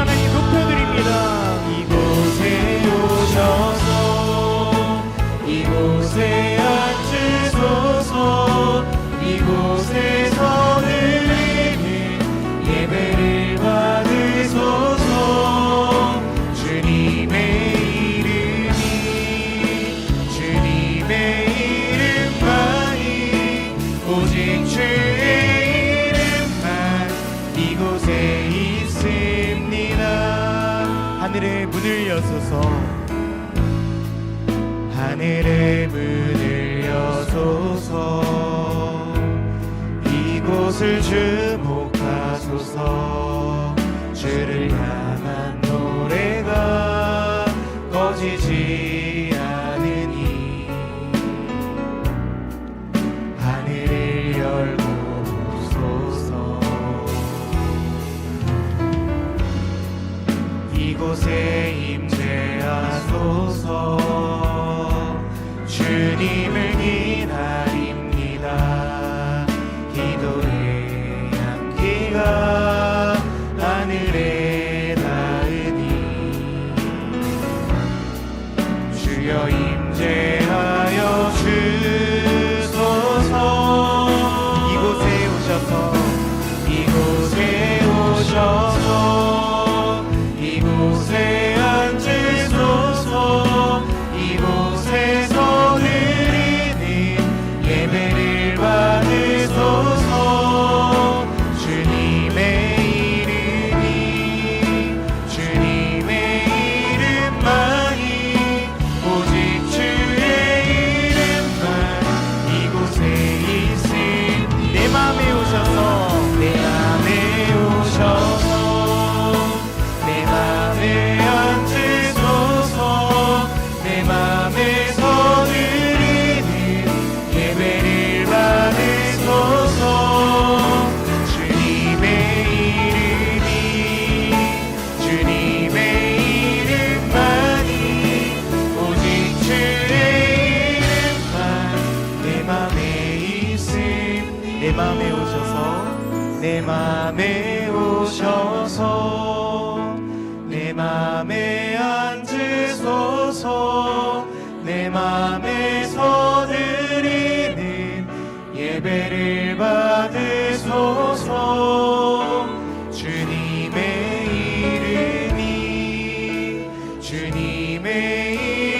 하나님 높여드립니다. 이곳에 오셔서 이곳에 앉으소서. 이곳에서 드리는 예배를 받으소서. 주님의 이름만이 오직 주의 이름만 이곳에 있습니다. 하늘의 문을 여소서. 하늘의 문을 여소서. 이곳을 주목하소서. 주를 향한 노래가 꺼지지 않으니 하늘을 열고 보소서. 이곳에 임재하소서. 주님을 기다립니다. 기도의 향기가 하늘에 닿으니 주여 임재하여 주소서. 이곳에 오셔서 이곳에 오셔서 이곳에 앉으소서. 이곳에서 드리는 예배를 받으소서. 주님의 이름만이 오직 주의 이름만 이곳에 있습니다. 내 마음에 오셔서 내 맘에 오셔서 내 맘에 앉으소서. 내 맘에서 드리는 예배를 받으소서. 주님의 이름만이 오직 주의 이름만 내 맘에 있습니다. 내 마음에 오셔서 내 맘에 오셔서 내 맘에 앉으소서. 내 맘에서 드리는 예배를 받으소서. 주님의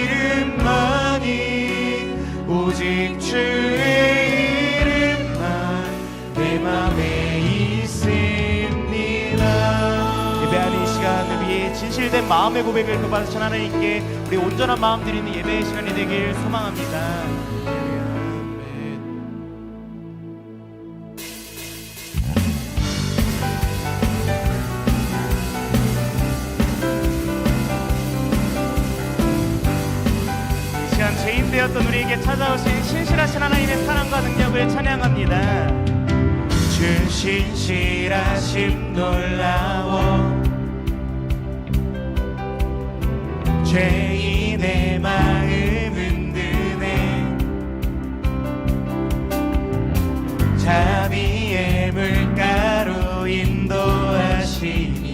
이름만이 오직 주의 이름만 내 맘에 있습니다. 예배하는 이 시간을 위해 진실된 마음의 고백을 받으신 하나님께 우리 온전한 마음 드리는 예배의 시간이 되길 소망합니다. 이 시간 죄인 되었던 우리에게 찾아오신 신실하신 하나님의 사랑과 능력을 찬양합니다. 주 신실하심 놀라워 죄인의 마음 흔드네. 자비의 물가로 인도하시니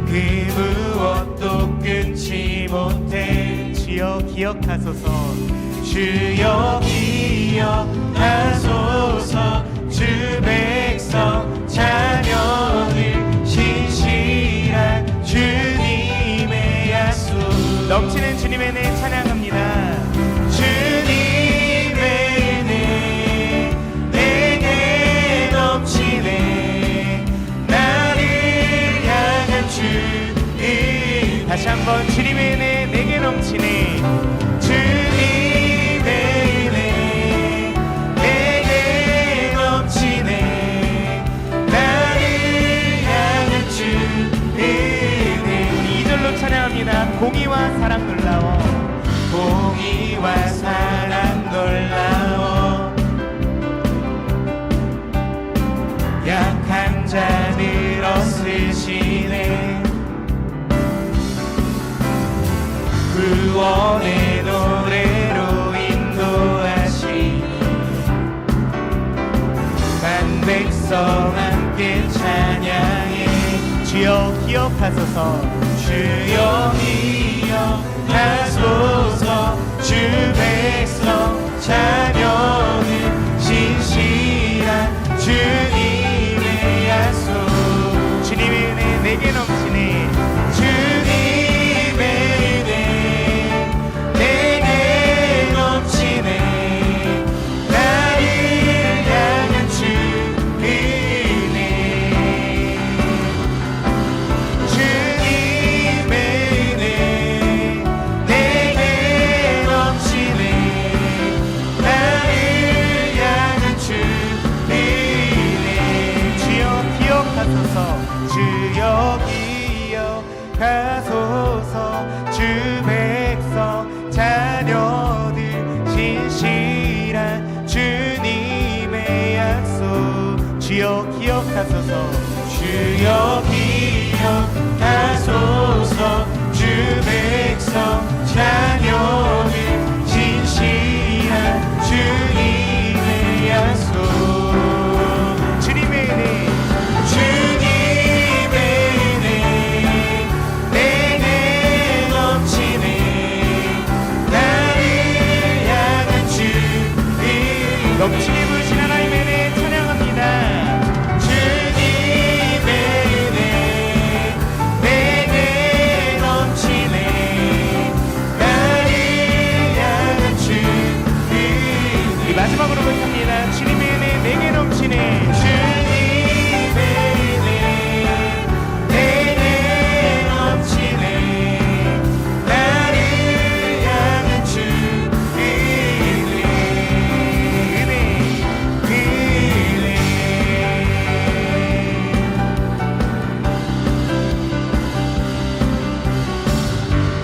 그 무엇도 끊지 못해. 주여 기억하소서. 주여 기억하소서. 주 백성 자녀를 신실한 주님의 약속. 넘치는 주님의 은혜 찬양합니다. 주님의 은혜 내게 넘치네. 나를 향한 주의 다시 한번 주님의 은혜 내게 넘치네. 주님의 은혜 내게 넘치네. 나를 향한 주의 은혜. 우리 2절로 찬양합니다. 공의와 사랑 놀라워. 공의와 사랑 놀라워 약한 자들 얻으시네. 구원의 노래로 인도하시니 간 백성 함께 찬양해. 주여 기억하소서 주여 기억하소서 주 백성 자녀들 신실한 주님의 약속 주님의 은혜 내게 넘치네 주님의 은혜 내게 넘치네 나를 향한 주 은혜 주님의 은혜 내게 넘치네 나를 향한 주 은혜 주여 기억하소서 주여 기억하소서 주 백성 자녀들 신실한 주님의 약속 주여 기억하소서 주여 기억하소서 주 백성 자녀들 진실한 주님의 약속 주님의 은혜 주님의 은혜 내게 넘치네 나를 향한 주 은혜 넘치게 부으신 하나님의 은혜 찬양합니다 주님의 은혜 내게 넘치네 나를 향한 주 은혜 우리 마지막으로 고백합니다 주님의 은혜 내게 넘치네 주님의 은혜 내게 넘치네 나를 향한 주 은혜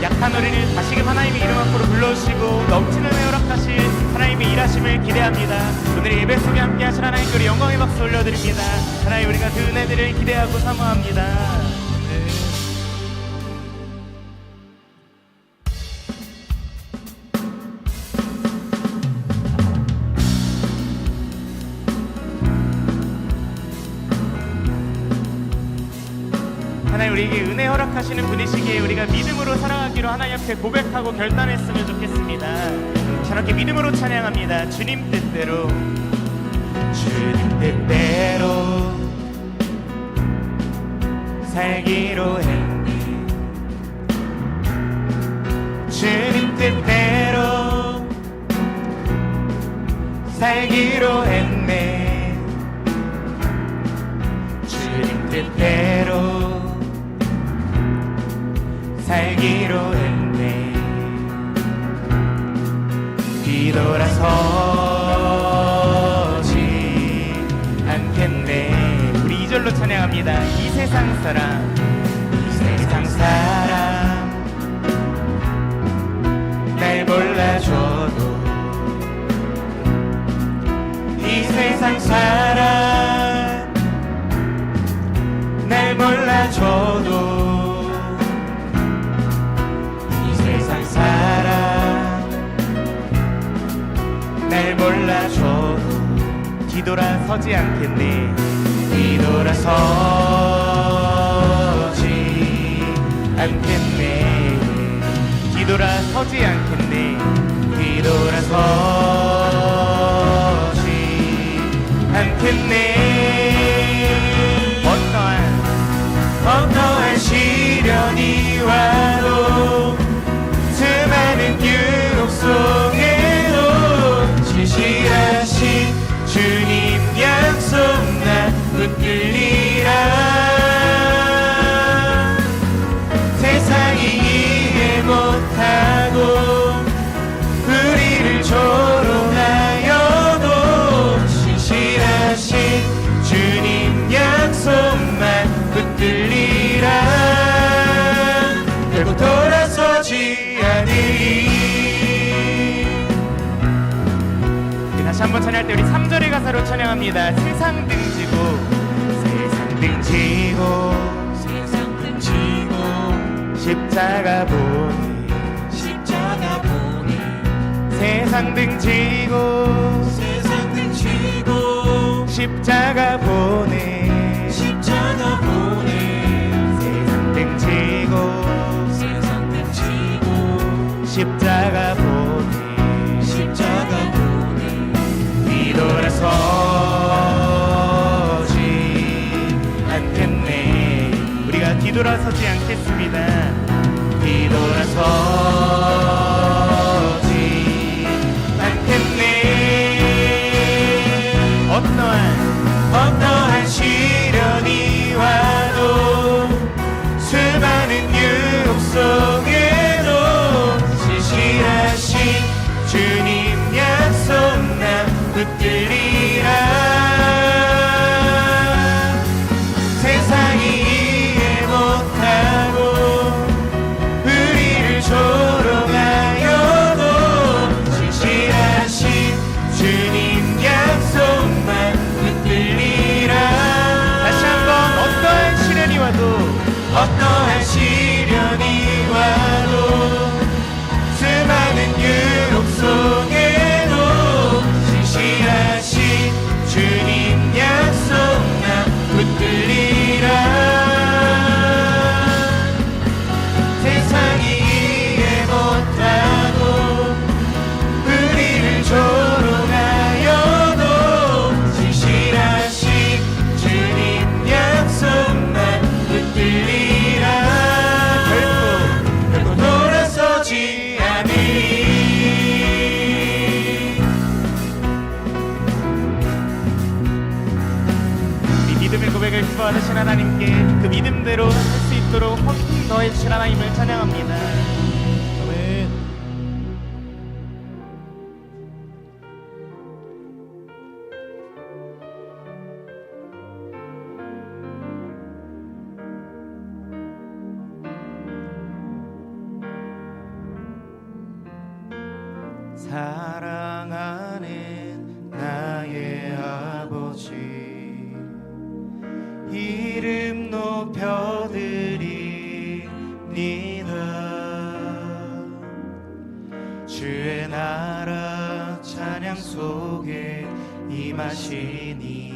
약한 우리를 다시금 하나님의 이름 앞으로 불러주시고 넘치는 은혜 허락하실 하나님의 일하심을 기대합니다. 오늘 예배 속에 함께 하신 하나님께 우리 영광의 박수 올려드립니다. 하나님 우리가 그 은혜들을 기대하고 사모합니다. 하나님 우리에게 은혜 허락하시는 분이시기에 우리가 믿음으로 살아가기로 하나님 앞에 고백하고 결단했으면 좋겠습니다. 저렇게 믿음으로 찬양합니다. 주님 뜻대로 주님 뜻대로 살기로 했네 주님 뜻대로 살기로 했네 주님 뜻대로 살기로 했네 뒤돌아서지 않겠네 우리 2절로 찬양합니다. 이 세상 사람 세상 사람 날 몰라줘도 이 세상 사람 날 몰라줘도 이 세상 사람 날 몰라줘도 뒤돌아서지 않겠네. 뒤돌아서지 않겠네 뒤돌아서지 않겠네. 뒤돌아서지 않겠네 어떠한 시련이 와도 수많은 유혹 속에도 진실하신 주님 약속 나 붙들리라 세상이 이해 못하고 우리를 조롱하여도 신실하신 주님 약속만 붙들리라 결국 돌아서지 않으리 다시 한번 찬양할 때 우리 3절의 가사로 찬양합니다. 세상 등지고 세상 등지고 십자가 보니 세상 등지고 십자가 보니 뒤돌아서지 않겠습니다. 뒤돌아서지 않겠네. 어떠한 시련이 와도 수많은 유혹 속에도 신실하신 주님 약속 나 붙들리라. 세상이 이해 못하고 우리를 조롱하여도 신실하신 주님 약속만 붙들리라. 다시 한번 어떠한 시련이 와도 어떠한 시련이 와도 수많은 유혹 속에도 신실하신 주님 약속 나 붙들리라. 세상이 이해 못하고 우리를 조롱하여도 신실하신 주님 약속만 붙들리라. 결코 돌아서지 않으리. 이 믿음의 고백을 기뻐하신 하나님께 그 믿음대로 할 수 있도록 헌신 더해 주신 하나님을 찬양합니다. 아멘. 사랑하는 나의 아버지 이름 높여드립니다. 주의 나라 찬양 속에 임하시니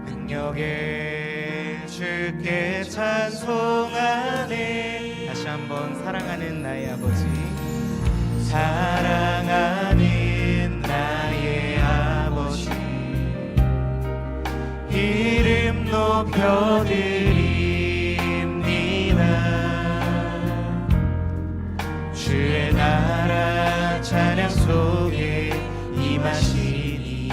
능력의 주께 찬송하네. 다시 한번 사랑하는 나의 아버지 사랑하는 나의 아버지 이름 높여드립니다. 주의 나라 찬양 속에 임하시니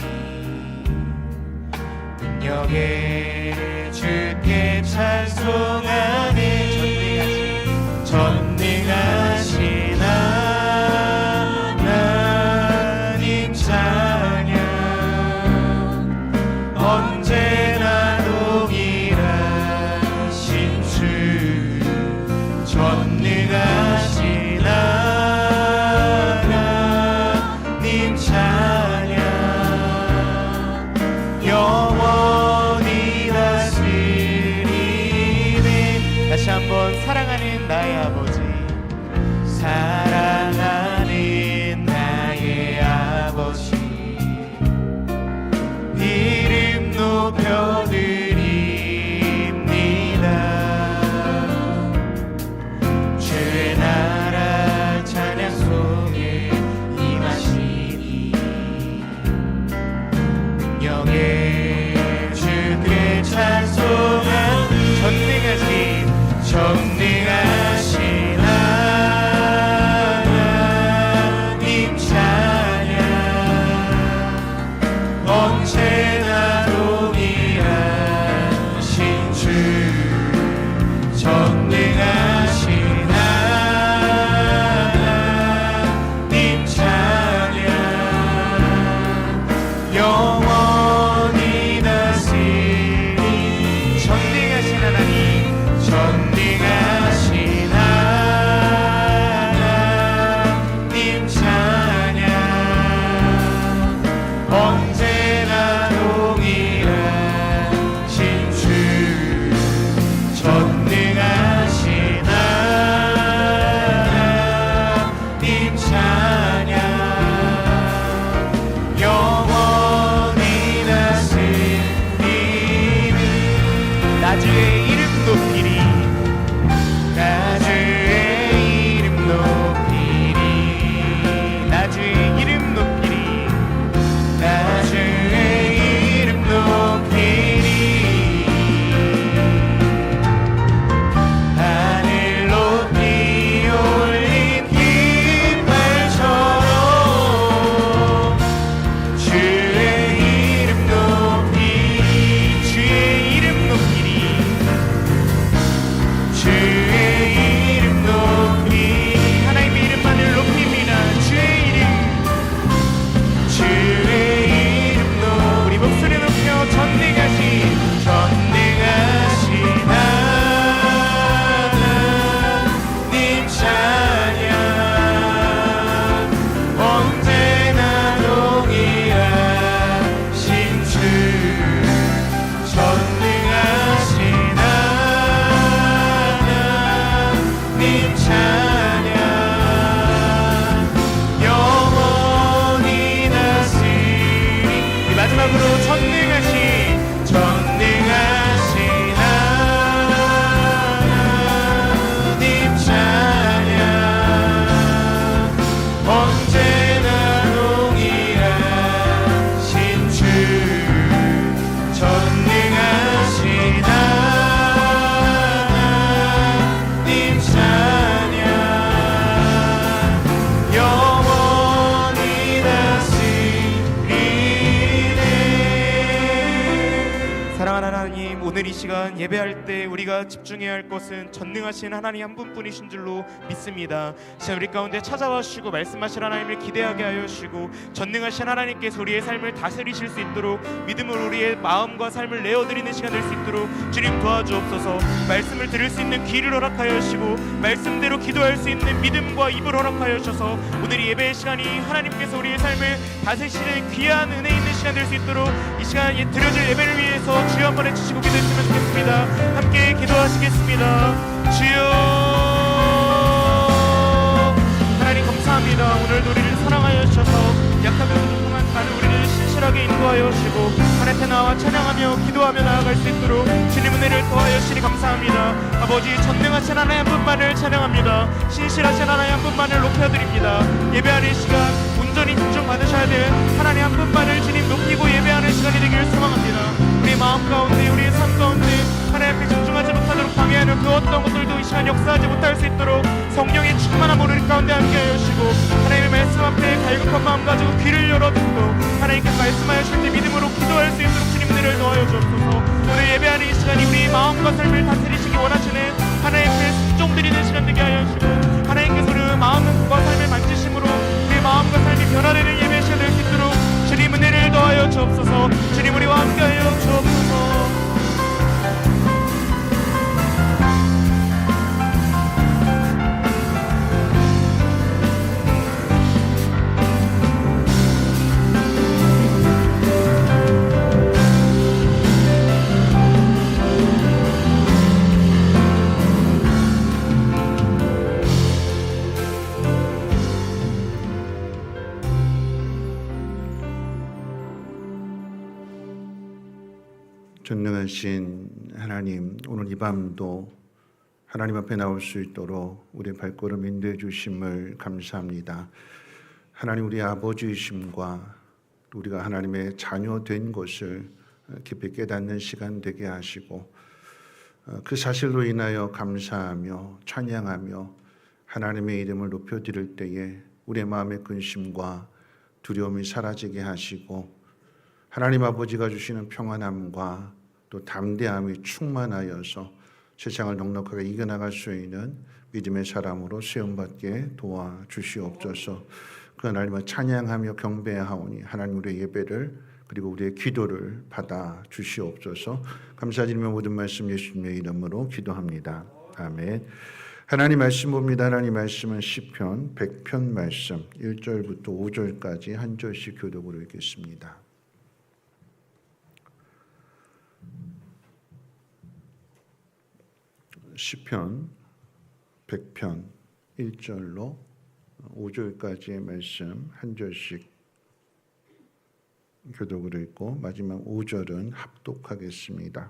능력의 주께 찬송하네. 전능하신 하나님 찬양 언제나 동일하신 주 전능하신 하나님 찬양 영원히 다스리네. 다시 한번 사랑하는 나의 아버지 사랑하는 나의 아버지 이름 높여드립니다. 주의 나라 찬양 속에 임하시니 능력의 주께 찬송한 전능하신 하나님 찬양 언제나 동일하신 주 전능하신 하나님 찬양 영원히 다스리. 전능하신 하나님 전능하신 하나님 찬양 언제나 동일하신 주 전능하신 하나님 찬양 영원히 다스리니. 나주의 이름 높이리 나주의 이름 높이리. 나주의 이름 높이리 나주의 이름 높이리. 시간 예배할 때 우리가 집중해야 할 것은 전능하신 하나님 한 분뿐이신 줄로 믿습니다. 시간 우리 가운데 찾아와 주시고 말씀하실 하나님을 기대하게 하여 주시고 전능하신 하나님께서 우리의 삶을 다스리실 수 있도록 믿음으로 우리의 마음과 삶을 내어드리는 시간 될 수 있도록 주님 도와주옵소서. 말씀을 들을 수 있는 귀를 허락하여 주시고 말씀대로 기도할 수 있는 믿음과 입을 허락하여 주셔서 오늘 이 예배의 시간이 하나님께서 우리의 삶을 다스리시는 귀한 은혜 있는 시간 될 수 있도록 이 시간 드려질 예배를 위해서 주여 한번 해주시고 기도했으면 좋겠습니다. 함께 기도하시겠습니다. 주여 하나님 감사합니다. 오늘도 우리를 사랑하여 주셔서 약하고 부족한 가는 우리를 신실하게 인도하여 주시고 하나님 앞에 나와 찬양하며 기도하며 나아갈 수 있도록 주님 은혜를 더하여 주시니 감사합니다. 아버지 전능하신 하나님 한 분만을 찬양합니다. 신실하신 하나님 한 분만을 높여드립니다. 예배하는 시간 온전히 집중 받으셔야 될 하나님 한 분만을 주님 높이고 예배하는 시간이 되기를 소망합니다. 우리 마음 가운데 우리의 삶 가운데 하나님 앞에 집중하지 못하도록 방해하는 그 어떤 것들도 이 시간 역사하지 못할 수 있도록 성령의 충만한 우리 가운데 함께하여 주시고 하나님의 말씀 앞에 갈급한 마음 가지고 귀를 열어듣고 하나님께서 말씀하여 주실 때 믿음으로 기도할 수 있도록 주님 은혜를 더하여 주옵소서. 오늘 예배하는 이 시간이 우리 마음과 삶을 다스리시기 원하시는 하나님께 순종드리는 시간 되게 하여 주시고 하나님께서 우리 마음과 삶을 만지심으로 우리 마음과 삶이 변화되는 예배 시간 될 수 있도록 주님 은혜를 더하여 주옵소서. 주님 우리와 함께하여 주옵소서. 전능하신 하나님, 오늘 이 밤도 하나님 앞에 나올 수 있도록 우리의 발걸음 인도해 주심을 감사합니다. 하나님 우리 아버지이심과 우리가 하나님의 자녀 된 것을 깊이 깨닫는 시간 되게 하시고 그 사실로 인하여 감사하며 찬양하며 하나님의 이름을 높여드릴 때에 우리의 마음의 근심과 두려움이 사라지게 하시고 하나님 아버지가 주시는 평안함과 또 담대함이 충만하여서 세상을 넉넉하게 이겨나갈 수 있는 믿음의 사람으로 세움받게 도와주시옵소서. 그 하나님을 찬양하며 경배하오니 하나님 우리의 예배를 그리고 우리의 기도를 받아 주시옵소서. 감사드리며 모든 말씀 예수님의 이름으로 기도합니다. 아멘. 하나님 말씀 봅니다. 하나님 말씀은 시편 100편 말씀 1절부터 5절까지 한 절씩 교독으로 읽겠습니다. 시편 100편 1절로 5절까지의 말씀 한 절씩 교독으로 읽고 마지막 5절은 합독하겠습니다.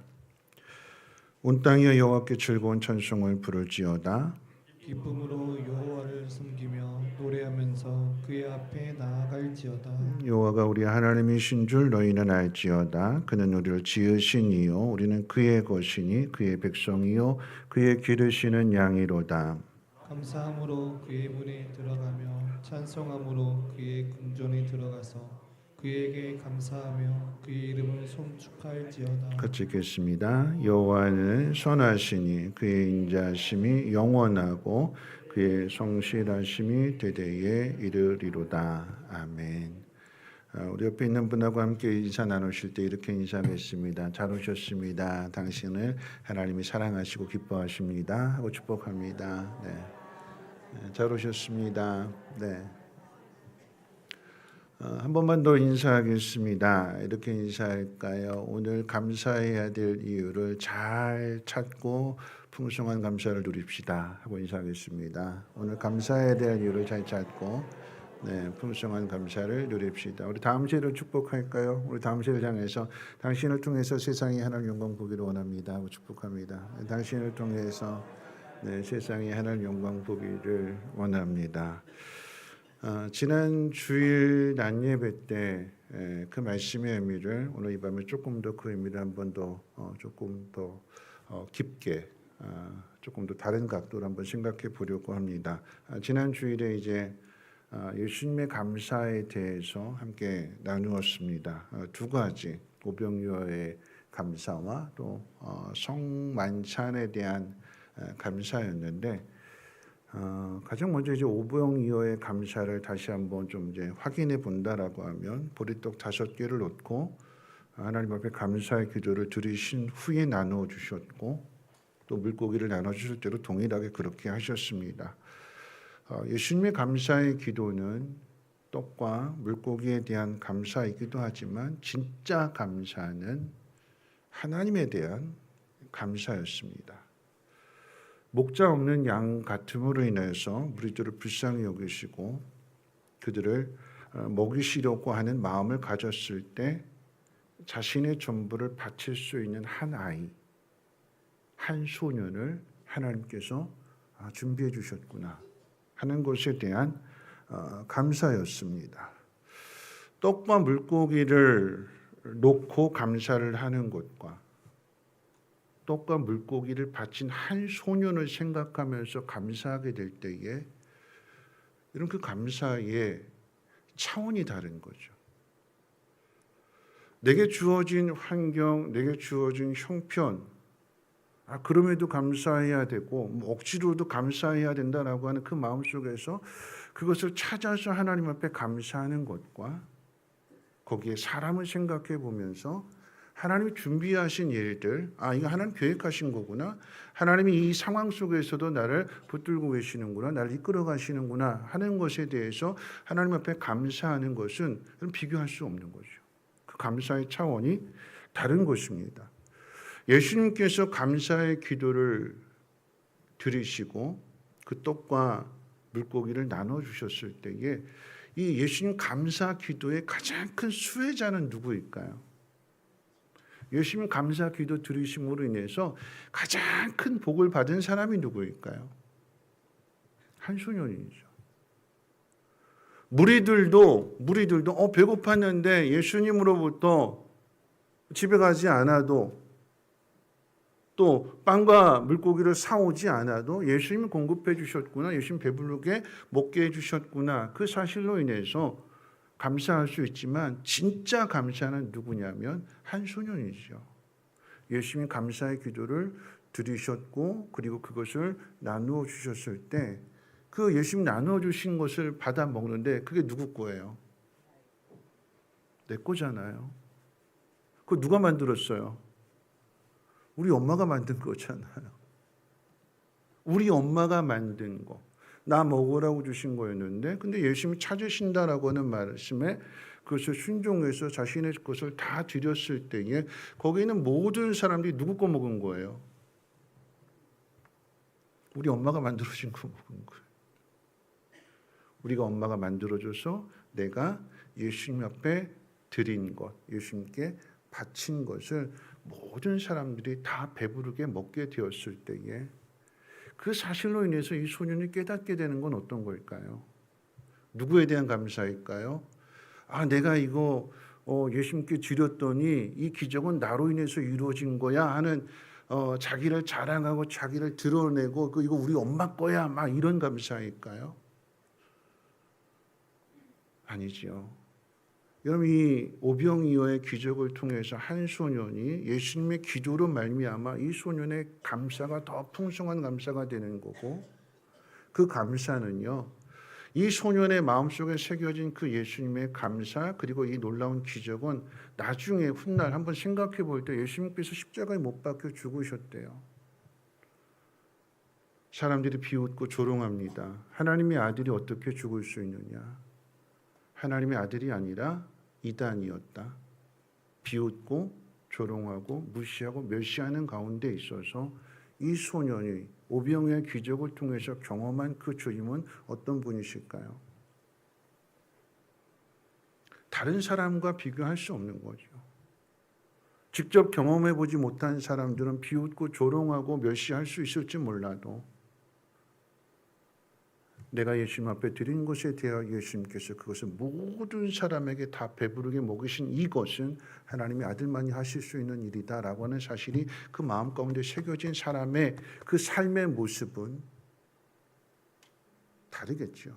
온 땅이여 여호와께 즐거운 찬송을 부를지어다. 기쁨으로 여호와를 섬기며 노래하면서 그의 앞에 나아갈지어다. 여호와가 우리 하나님이신 줄 너희는 알지어다. 그는 우리를 지으신 이요 우리는 그의 것이니 그의 백성이요 그의 기르시는 양이로다. 감사함으로 그의 문에 들어가며 찬송함으로 그의 궁전에 들어가서 그에게 감사하며 그의 이름을 송축할지어다. 같이 읽겠습니다. 여호와는 선하시니 그의 인자심이 영원하고 그의 성실하심이 대대에 이르리로다. 아멘. 우리 옆에 있는 분하고 함께 인사 나누실 때 이렇게 인사하겠습니다. 잘 오셨습니다. 당신을 하나님이 사랑하시고 기뻐하십니다. 하고 축복합니다. 네. 잘 오셨습니다. 네. 한 번만 더 인사하겠습니다. 이렇게 인사할까요? 오늘 감사해야 될 이유를 잘 찾고 풍성한 감사를 누립시다 하고 인사하겠습니다. 오늘 감사해야 될 이유를 잘 찾고 풍성한 감사를 누립시다. 우리 다음 세대를 축복할까요? 우리 다음 세대를 향해서 당신을 통해서 세상이 하나님 영광 보기를 원합니다 하고 축복합니다. 당신을 통해서 세상이 하나님 영광 보기를 원합니다. 지난 주일 낮예배 때 그 말씀의 의미를 오늘 이 밤에 조금 더 그 의미를 한 번 더 조금 더 깊게 조금 더 다른 각도로 한번 생각해 보려고 합니다. 지난 주일에 이제 예수님의 감사에 대해서 함께 나누었습니다. 두 가지 오병이어의 감사와 또 성만찬에 대한 감사였는데 가장 먼저 이제 오병이어의 감사를 다시 한번 좀 이제 확인해 본다라고 하면 보리떡 5개를 놓고 하나님 앞에 감사의 기도를 드리신 후에 나누어 주셨고 또 물고기를 나눠 주실 때로 동일하게 그렇게 하셨습니다. 예수님의 감사의 기도는 떡과 물고기에 대한 감사이기도 하지만 진짜 감사는 하나님에 대한 감사였습니다. 목자 없는 양 같음으로 인해서 무리들을 불쌍히 여기시고 그들을 먹이시려고 하는 마음을 가졌을 때 자신의 전부를 바칠 수 있는 한 아이, 한 소년을 하나님께서 준비해 주셨구나 하는 것에 대한 감사였습니다. 떡과 물고기를 놓고 감사를 하는 것과 떡과 물고기를 바친 한 소년을 생각하면서 감사하게 될 때에 이런 그 감사의 차원이 다른 거죠. 내게 주어진 환경, 내게 주어진 형편, 그럼에도 감사해야 되고 억지로도 감사해야 된다라고 하는 그 마음 속에서 그것을 찾아서 하나님 앞에 감사하는 것과 거기에 사람을 생각해 보면서 하나님이 준비하신 일들, 이거 하나님 계획하신 거구나. 하나님이 이 상황 속에서도 나를 붙들고 계시는구나. 나를 이끌어 가시는구나 하는 것에 대해서 하나님 앞에 감사하는 것은 비교할 수 없는 거죠. 그 감사의 차원이 다른 것입니다. 예수님께서 감사의 기도를 드리시고 그 떡과 물고기를 나눠 주셨을 때에 이 예수님 감사 기도의 가장 큰 수혜자는 누구일까요? 예수님 감사 기도 드리심으로 인해서 가장 큰 복을 받은 사람이 누구일까요? 한 소년이죠. 무리들도 배고팠는데 예수님으로부터 집에 가지 않아도 또 빵과 물고기를 사오지 않아도 예수님이 공급해 주셨구나. 예수님 배부르게 먹게 해 주셨구나. 그 사실로 인해서 감사할 수 있지만 진짜 감사는 누구냐면 한 소년이죠. 예수님이 감사의 기도를 드리셨고 그리고 그것을 나누어 주셨을 때 그 예수님 나누어 주신 것을 받아 먹는데 그게 누구 거예요? 내 거잖아요. 그거 누가 만들었어요? 우리 엄마가 만든 거잖아요. 우리 엄마가 만든 거. 나 먹으라고 주신 거였는데 근데 예수님이 찾으신다라고 하는 말씀에 그것을 순종해서 자신의 것을 다 드렸을 때에 거기에 있는 모든 사람들이 누구 거 먹은 거예요? 우리 엄마가 만들어진 거 먹은 거예요. 우리가 엄마가 만들어줘서 내가 예수님 앞에 드린 것, 예수님께 바친 것을 모든 사람들이 다 배부르게 먹게 되었을 때에 그 사실로 인해서 이 소년이 깨닫게 되는 건 어떤 걸까요? 누구에 대한 감사일까요? 내가 이거 예수님께 드렸더니 이 기적은 나로 인해서 이루어진 거야 하는 자기를 자랑하고 자기를 드러내고 이거 우리 엄마 거야 막 이런 감사일까요? 아니지요. 여러분 이 오병이어의 기적을 통해서 한 소년이 예수님의 기도로 말미암아 이 소년의 감사가 더 풍성한 감사가 되는 거고 그 감사는요. 이 소년의 마음속에 새겨진 그 예수님의 감사 그리고 이 놀라운 기적은 나중에 훗날 한번 생각해 볼 때 예수님께서 십자가에 못 박혀 죽으셨대요. 사람들이 비웃고 조롱합니다. 하나님의 아들이 어떻게 죽을 수 있느냐. 하나님의 아들이 아니라 이단이었다. 비웃고 조롱하고 무시하고 멸시하는 가운데 있어서 이 소년이 오병이어의 기적을 통해서 경험한 그 주님은 어떤 분이실까요? 다른 사람과 비교할 수 없는 거죠. 직접 경험해 보지 못한 사람들은 비웃고 조롱하고 멸시할 수 있을지 몰라도 내가 예수님 앞에 드린 것에 대하여 예수님께서 그것을 모든 사람에게 다 배부르게 먹이신 이것은 하나님의 아들만이 하실 수 있는 일이다라고 하는 사실이 그 마음 가운데 새겨진 사람의 그 삶의 모습은 다르겠죠.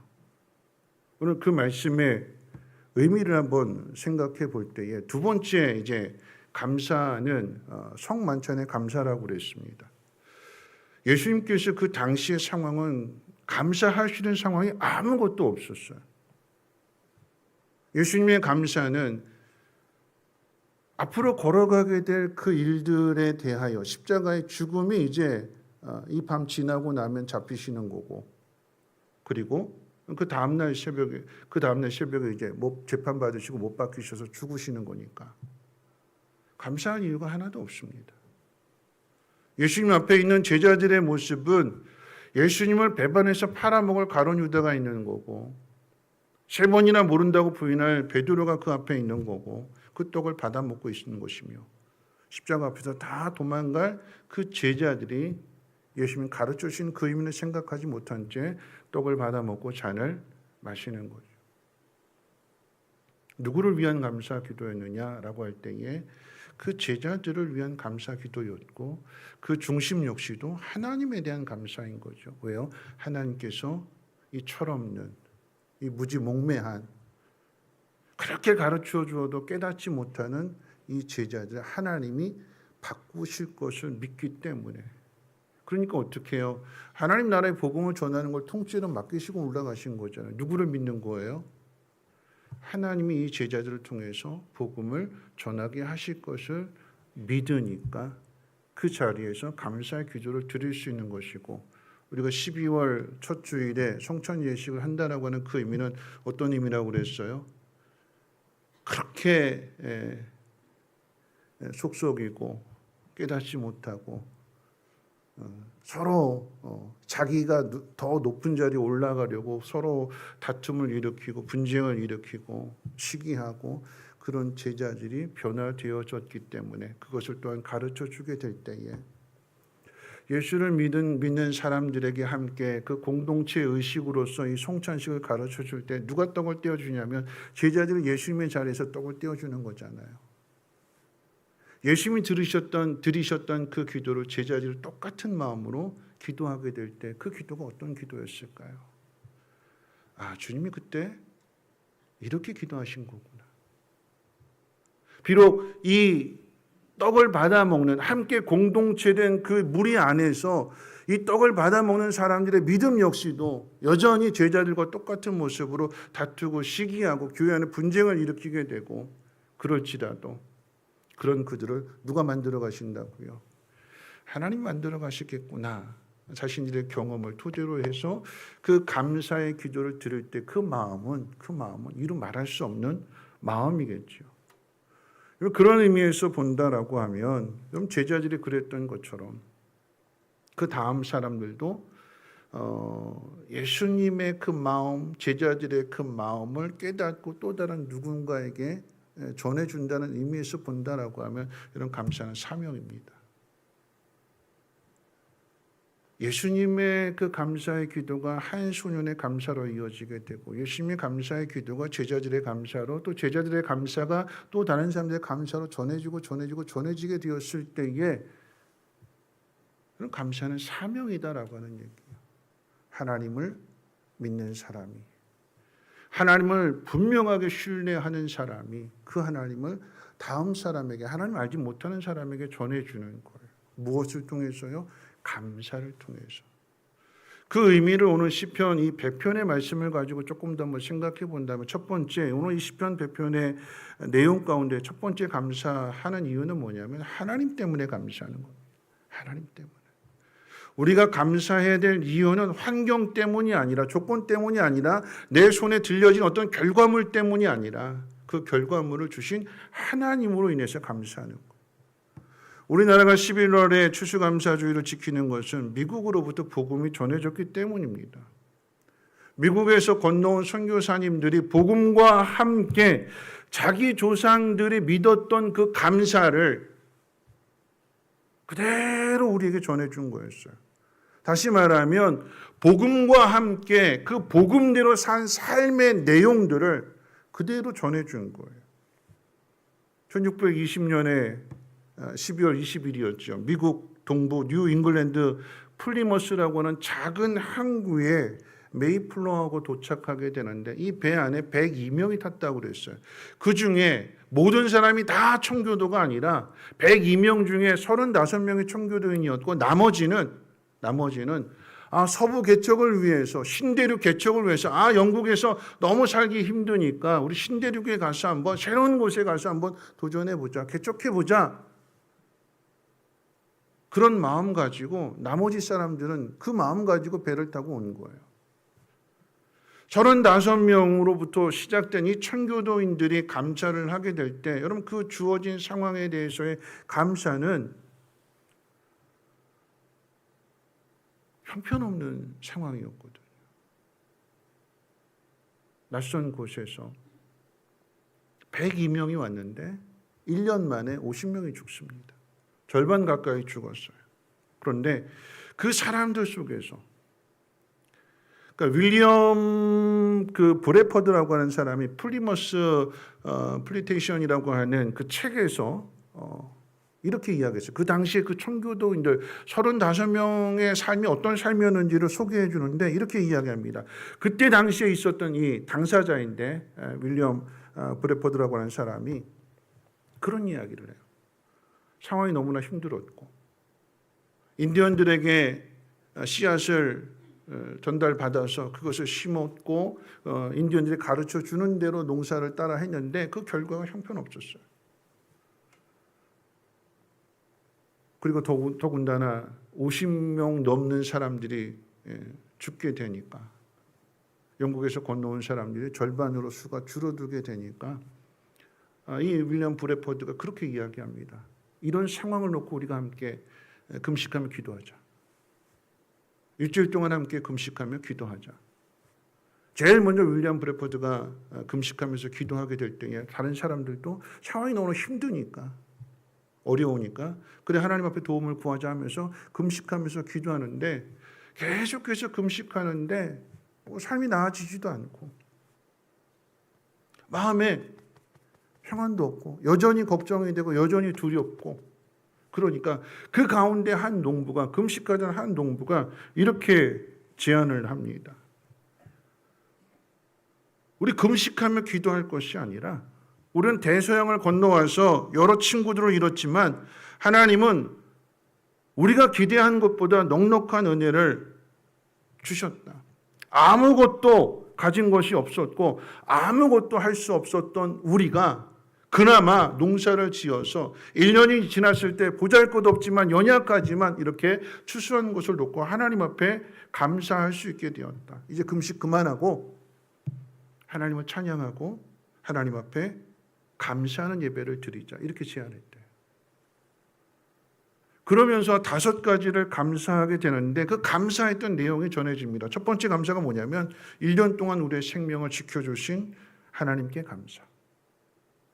오늘 그 말씀의 의미를 한번 생각해 볼 때에 두 번째 이제 감사는 성만찬의 감사라고 그랬습니다. 예수님께서 그 당시의 상황은 감사하시는 상황이 아무것도 없었어요. 예수님의 감사는 앞으로 걸어가게 될 그 일들에 대하여 십자가의 죽음이 이제 이 밤 지나고 나면 잡히시는 거고, 그리고 그 다음날 새벽에 이제 재판 받으시고 못 박히셔서 죽으시는 거니까 감사할 이유가 하나도 없습니다. 예수님 앞에 있는 제자들의 모습은 예수님을 배반해서 팔아먹을 가룟 유다가 있는 거고, 3번이나 모른다고 부인할 베드로가 그 앞에 있는 거고, 그 떡을 받아 먹고 있는 것이며, 십자가 앞에서 다 도망갈 그 제자들이 예수님 가르쳐 주신 그 의미를 생각하지 못한 채 떡을 받아 먹고 잔을 마시는 거죠. 누구를 위한 감사 기도였느냐라고 할 때에 그 제자들을 위한 감사 기도였고, 그 중심 역시도 하나님에 대한 감사인 거죠. 왜요? 하나님께서 이 철없는, 이 무지몽매한, 그렇게 가르쳐 주어도 깨닫지 못하는 이 제자들, 하나님이 바꾸실 것을 믿기 때문에. 그러니까 어떻게 해요? 하나님 나라의 복음을 전하는 걸 통째로 맡기시고 올라가신 거잖아요. 누구를 믿는 거예요? 하나님이 이 제자들을 통해서 복음을 전하게 하실 것을 믿으니까 그 자리에서 감사의 기도를 드릴 수 있는 것이고, 우리가 12월 첫 주일에 성찬 예식을 한다라고 하는 그 의미는 어떤 의미라고 그랬어요? 그렇게 속썩이고 깨닫지 못하고 서로 자기가 더 높은 자리에 올라가려고 서로 다툼을 일으키고 분쟁을 일으키고 시기하고 그런 제자들이 변화되어졌기 때문에 그것을 또한 가르쳐 주게 될 때에 예수를 믿는 사람들에게 함께 그 공동체 의식으로서 이 송찬식을 가르쳐 줄 때 누가 떡을 떼어주냐면 제자들이 예수님의 자리에서 떡을 떼어주는 거잖아요. 예수님이 들으셨던 그 기도를 제자들이 똑같은 마음으로 기도하게 될 때 그 기도가 어떤 기도였을까요? 아, 주님이 그때 이렇게 기도하신 거구나. 비록 이 떡을 받아 먹는 함께 공동체된 그 무리 안에서 이 떡을 받아 먹는 사람들의 믿음 역시도 여전히 제자들과 똑같은 모습으로 다투고 시기하고 교회 안에 분쟁을 일으키게 되고, 그럴지라도 그런 그들을 누가 만들어 가신다고요? 하나님 만들어 가시겠구나. 자신들의 경험을 토대로 해서 그 감사의 기도를 드릴 때 그 마음은 이루 말할 수 없는 마음이겠죠. 그런 의미에서 본다라고 하면 제자들이 그랬던 것처럼 그 다음 사람들도 예수님의 그 마음, 제자들의 그 마음을 깨닫고 또 다른 누군가에게 전해준다는 의미에서 본다라고 하면 이런 감사는 사명입니다. 예수님의 그 감사의 기도가 한 소년의 감사로 이어지게 되고, 예수님의 감사의 기도가 제자들의 감사로, 또 제자들의 감사가 또 다른 사람들의 감사로 전해지게 되었을 때에 그런 감사는 사명이다라고 하는 얘기예요. 하나님을 믿는 사람이, 하나님을 분명하게 신뢰하는 사람이 그 하나님을 다음 사람에게, 하나님 알지 못하는 사람에게 전해주는 거예요. 무엇을 통해서요? 감사를 통해서. 그 의미를 오늘 시편 이 100편의 말씀을 가지고 조금 더 한번 생각해 본다면, 첫 번째, 오늘 이 시편 100편의 내용 가운데 첫 번째 감사하는 이유는 뭐냐면 하나님 때문에 감사하는 겁니다. 하나님 때문에. 우리가 감사해야 될 이유는 환경 때문이 아니라, 조건 때문이 아니라, 내 손에 들려진 어떤 결과물 때문이 아니라 그 결과물을 주신 하나님으로 인해서 감사하는 거예요. 우리나라가 11월에 추수감사주의를 지키는 것은 미국으로부터 복음이 전해졌기 때문입니다. 미국에서 건너온 선교사님들이 복음과 함께 자기 조상들이 믿었던 그 감사를 그대로 우리에게 전해준 거였어요. 다시 말하면 복음과 함께 그 복음대로 산 삶의 내용들을 그대로 전해준 거예요. 1620년에 12월 20일이었죠. 미국 동부 뉴 잉글랜드 플리머스라고 하는 작은 항구에 메이플로하고 도착하게 되는데 이 배 안에 102명이 탔다고 그랬어요. 그 중에 모든 사람이 다 청교도가 아니라 102명 중에 35명이 청교도인이었고 나머지는 서부 개척을 위해서 신대륙 개척을 위해서 영국에서 너무 살기 힘드니까 우리 신대륙에 가서 한번 새로운 곳에 가서 한번 도전해 보자. 개척해 보자. 그런 마음 가지고 나머지 사람들은 그 마음 가지고 배를 타고 온 거예요. 35명으로부터 시작된 이 청교도인들이 감사를 하게 될 때 여러분 그 주어진 상황에 대해서의 감사는 형편없는 상황이었거든요. 낯선 곳에서 102명이 왔는데 1년 만에 50명이 죽습니다. 절반 가까이 죽었어요. 그런데 그 사람들 속에서 그러니까 윌리엄 브래퍼드라고 하는 사람이 플리머스 플리테이션이라고 하는 그 책에서 이렇게 이야기했어요. 그 당시에 그 청교도인들 35명의 삶이 어떤 삶이었는지를 소개해 주는데 이렇게 이야기합니다. 그때 당시에 있었던 이 당사자인데 윌리엄 브래퍼드라고 하는 사람이 그런 이야기를 해요. 상황이 너무나 힘들었고 인디언들에게 씨앗을 전달받아서 그것을 심었고 인디언들이 가르쳐 주는 대로 농사를 따라 했는데 그 결과가 형편없었어요. 그리고 더군다나 50명 넘는 사람들이 죽게 되니까 영국에서 건너온 사람들이 절반으로 수가 줄어들게 되니까 이 윌리엄 브래퍼드가 그렇게 이야기합니다. 이런 상황을 놓고 우리가 함께 금식하며 기도하자. 일주일 동안 함께 금식하며 기도하자. 제일 먼저 윌리엄 브래퍼드가 금식하면서 기도하게 될 때에 다른 사람들도 상황이 너무 힘드니까 어려우니까 그래 하나님 앞에 도움을 구하자 하면서 금식하면서 기도하는데 계속해서 금식하는데 삶이 나아지지도 않고 마음에 평안도 없고 여전히 걱정이 되고 여전히 두렵고 그러니까 그 가운데 한 농부가 금식하던 한 농부가 이렇게 제안을 합니다. 우리 금식하며 기도할 것이 아니라 우리는 대서양을 건너와서 여러 친구들을 잃었지만 하나님은 우리가 기대한 것보다 넉넉한 은혜를 주셨다. 아무것도 가진 것이 없었고 아무것도 할 수 없었던 우리가 그나마 농사를 지어서 1년이 지났을 때 보잘것없지만 연약하지만 이렇게 추수한 것을 놓고 하나님 앞에 감사할 수 있게 되었다. 이제 금식 그만하고 하나님을 찬양하고 하나님 앞에 감사하는 예배를 드리자. 이렇게 제안했대요. 그러면서 5가지를 감사하게 되는데 그 감사했던 내용이 전해집니다. 첫 번째 감사가 뭐냐면 1년 동안 우리의 생명을 지켜주신 하나님께 감사.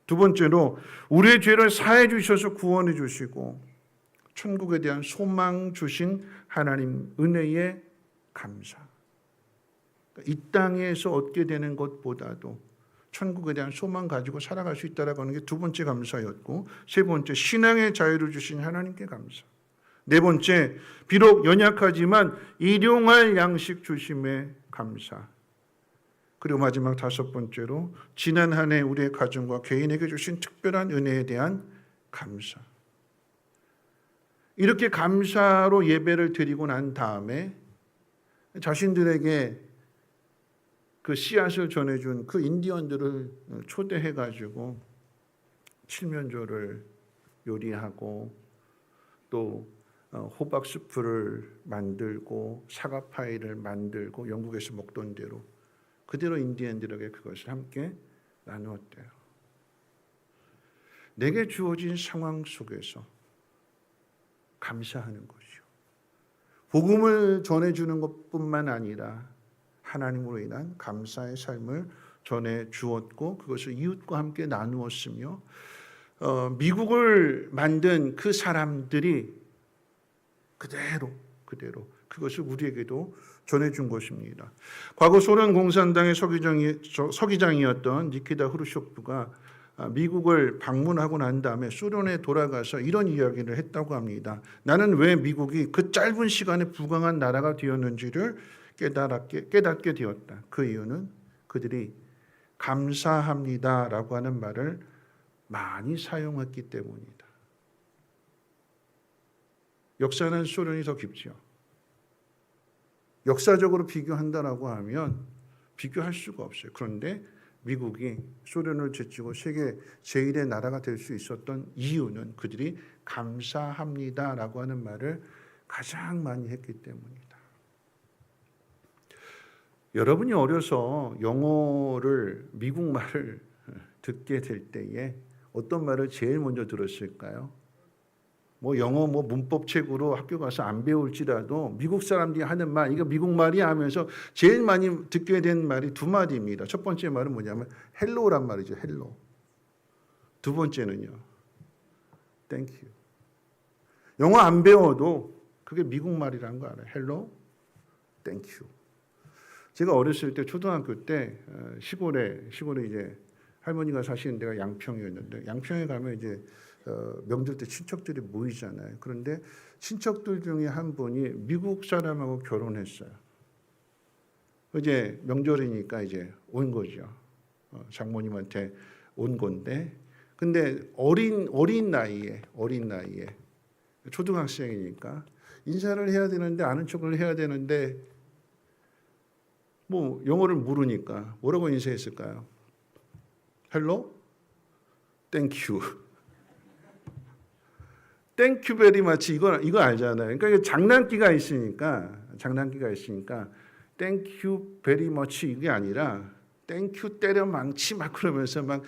두 번째로 우리의 죄를 사해 주셔서 구원해 주시고 천국에 대한 소망 주신 하나님 은혜에 감사. 이 땅에서 얻게 되는 것보다도 천국에 대한 소망 가지고 살아갈 수 있다라고 하는 게 두 번째 감사였고 세 번째 신앙의 자유를 주신 하나님께 감사. 네 번째 비록 연약하지만 일용할 양식 주심에 감사. 그리고 마지막 5번째로 지난 한 해 우리의 가정과 개인에게 주신 특별한 은혜에 대한 감사. 이렇게 감사로 예배를 드리고 난 다음에 자신들에게 그 씨앗을 전해준 그 인디언들을 초대해가지고 칠면조를 요리하고 또 호박 수프를 만들고 사과 파이를 만들고 영국에서 먹던 대로 그대로 인디언들에게 그것을 함께 나누었대요. 내게 주어진 상황 속에서 감사하는 것이요. 복음을 전해주는 것뿐만 아니라 하나님으로 인한 감사의 삶을 전해 주었고 그것을 이웃과 함께 나누었으며 미국을 만든 그 사람들이 그대로 그것을 우리에게도 전해준 것입니다. 과거 소련 공산당의 서기장이었던 니키타 후르쇼프가 미국을 방문하고 난 다음에 소련에 돌아가서 이런 이야기를 했다고 합니다. 나는 왜 미국이 그 짧은 시간에 부강한 나라가 되었는지를 깨닫게 되었다. 그 이유는 그들이 감사합니다라고 하는 말을 많이 사용했기 때문이다. 역사는 소련이 더 깊지요. 역사적으로 비교한다라고 하면 비교할 수가 없어요. 그런데 미국이 소련을 제치고 세계 제1의 나라가 될 수 있었던 이유는 그들이 감사합니다라고 하는 말을 가장 많이 했기 때문이다. 여러분이 어려서 영어를 미국 말을 듣게 될 때에 어떤 말을 제일 먼저 들었을까요? 뭐 영어 문법 책으로 학교 가서 안 배울지라도 미국 사람들이 하는 말, 이거 미국 말이야 하면서 제일 많이 듣게 된 말이 두 마디입니다. 첫 번째 말은 뭐냐면 헬로란 말이죠. 헬로. 두 번째는요. 땡큐. 영어 안 배워도 그게 미국 말이라는 거 알아요. 헬로, 땡큐. 제가 어렸을 때 초등학교 때 시골에 이제 할머니가 사시는 데가 양평이었는데 양평에 가면 이제 명절 때 친척들이 모이잖아요. 그런데 친척들 중에 한 분이 미국 사람하고 결혼했어요. 이제 명절이니까 이제 온 거죠. 장모님한테 온 건데, 근데 어린 나이에 초등학생이니까 인사를 해야 되는데 아는 척을 해야 되는데 뭐 영어를 모르니까 뭐라고 인사했을까요? 헬로, 땡큐. 땡큐 베리 마치 이거 알잖아요. 그러니까 이게 장난기가 있으니까 땡큐 베리 머치 이게 아니라 땡큐 때려 망치 막 그러면서 막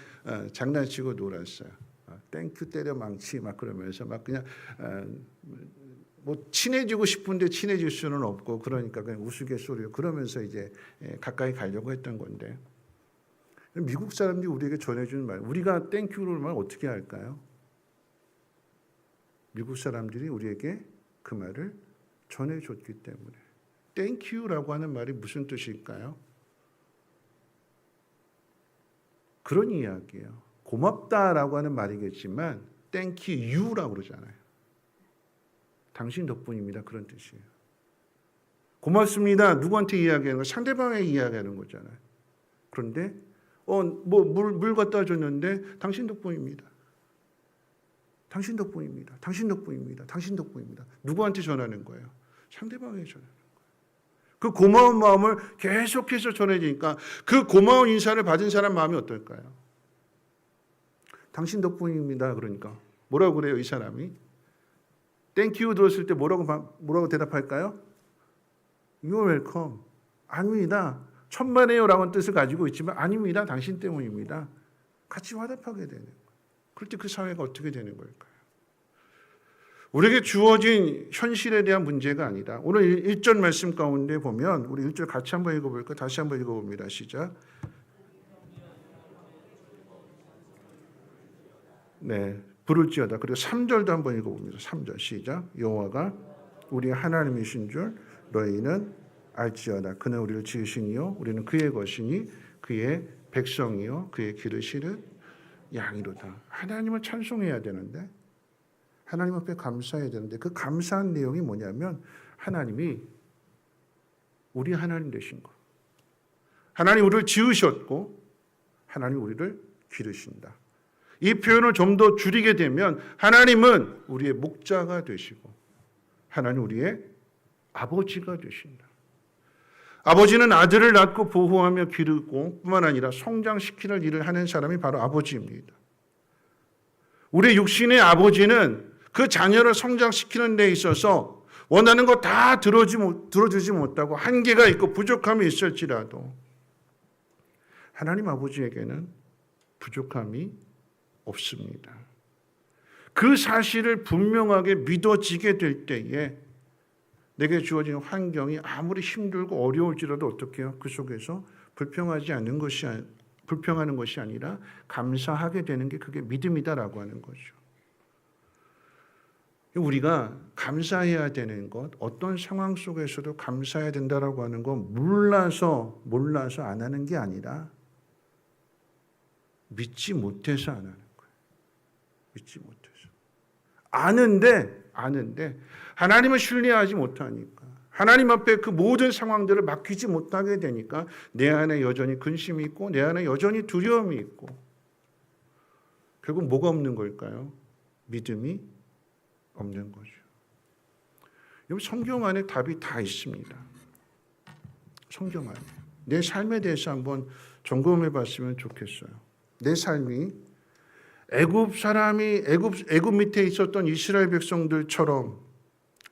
장난치고 놀았어요. 땡큐 때려 망치 막 그러면서 막 그냥 뭐 친해지고 싶은데 친해질 수는 없고 그러니까 그냥 우스갯소리로 그러면서 이제 가까이 가려고 했던 건데, 미국 사람들이 우리에게 전해주는 말, 우리가 땡큐를 말 어떻게 할까요? 미국 사람들이 우리에게 그 말을 전해줬기 때문에. 땡큐라고 하는 말이 무슨 뜻일까요? 그런 이야기예요. 고맙다라고 하는 말이겠지만 땡큐 유라고 그러잖아요. 당신 덕분입니다. 그런 뜻이에요. 고맙습니다. 누구한테 이야기하는 거? 상대방에게 이야기하는 거잖아요. 그런데 물 갖다 줬는데 당신 덕분입니다. 당신 덕분입니다. 당신 덕분입니다. 당신 덕분입니다. 누구한테 전하는 거예요? 상대방에게 전하는 거예요. 그 고마운 마음을 계속해서 전해지니까 그 고마운 인사를 받은 사람 마음이 어떨까요? 당신 덕분입니다. 그러니까 뭐라고 그래요? 이 사람이 땡큐 들었을 때 뭐라고 대답할까요? You're welcome. 아닙니다. 천만에요라는 뜻을 가지고 있지만 아닙니다. 당신 때문입니다. 같이 화답하게 되는 거예요. 그럴 때 그 사회가 어떻게 되는 걸까요? 우리에게 주어진 현실에 대한 문제가 아니라 오늘 1절 말씀 가운데 보면 우리 1절 같이 한번 읽어볼까요? 다시 한번 읽어봅니다. 시작. 네, 부를지어다. 그리고 3절도 한번 읽어봅니다. 3절 시작. 여호와가 우리 하나님이신 줄 너희는 알지어다. 그는 우리를 지으시니요 우리는 그의 것이니 그의 백성이요 그의 기르시는 양이로다. 하나님을 찬송해야 되는데 하나님 앞에 감사해야 되는데 그 감사한 내용이 뭐냐면 하나님이 우리 하나님 되신 것. 하나님 우리를 지으셨고 하나님 우리를 기르신다. 이 표현을 좀 더 줄이게 되면 하나님은 우리의 목자가 되시고 하나님 우리의 아버지가 되신다. 아버지는 아들을 낳고 보호하며 기르고 뿐만 아니라 성장시키는 일을 하는 사람이 바로 아버지입니다. 우리 육신의 아버지는 그 자녀를 성장시키는 데 있어서 원하는 거 다 들어주지 못하고 한계가 있고 부족함이 있을지라도 하나님 아버지에게는 부족함이 없습니다. 그 사실을 분명하게 믿어지게 될 때에 내게 주어진 환경이 아무리 힘들고 어려울지라도 어떻게 해요? 그 속에서 불평하는 것이 아니라 감사하게 되는 게 그게 믿음이다라고 하는 거죠. 우리가 감사해야 되는 것, 어떤 상황 속에서도 감사해야 된다라고 하는 건 몰라서 안 하는 게 아니라 믿지 못해서 안 하는 거예요. 믿지 못해서. 아는데 하나님을 신뢰하지 못하니까 하나님 앞에 그 모든 상황들을 맡기지 못하게 되니까 내 안에 여전히 근심이 있고 내 안에 여전히 두려움이 있고 결국 뭐가 없는 걸까요? 믿음이 없는 거죠. 여러분 성경 안에 답이 다 있습니다. 성경 안에. 내 삶에 대해서 한번 점검해 봤으면 좋겠어요. 내 삶이 애굽 밑에 있었던 이스라엘 백성들처럼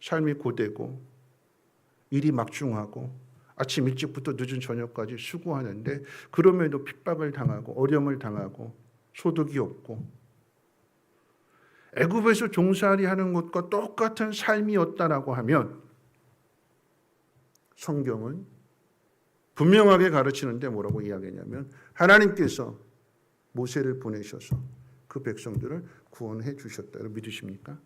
삶이 고되고 일이 막중하고 아침 일찍부터 늦은 저녁까지 수고하는데 그럼에도 핍박을 당하고 어려움을 당하고 소득이 없고 애굽에서 종살이 하는 것과 똑같은 삶이었다라고 하면 성경은 분명하게 가르치는데 뭐라고 이야기하냐면 하나님께서 모세를 보내셔서 그 백성들을 구원해 주셨다고 믿으십니까?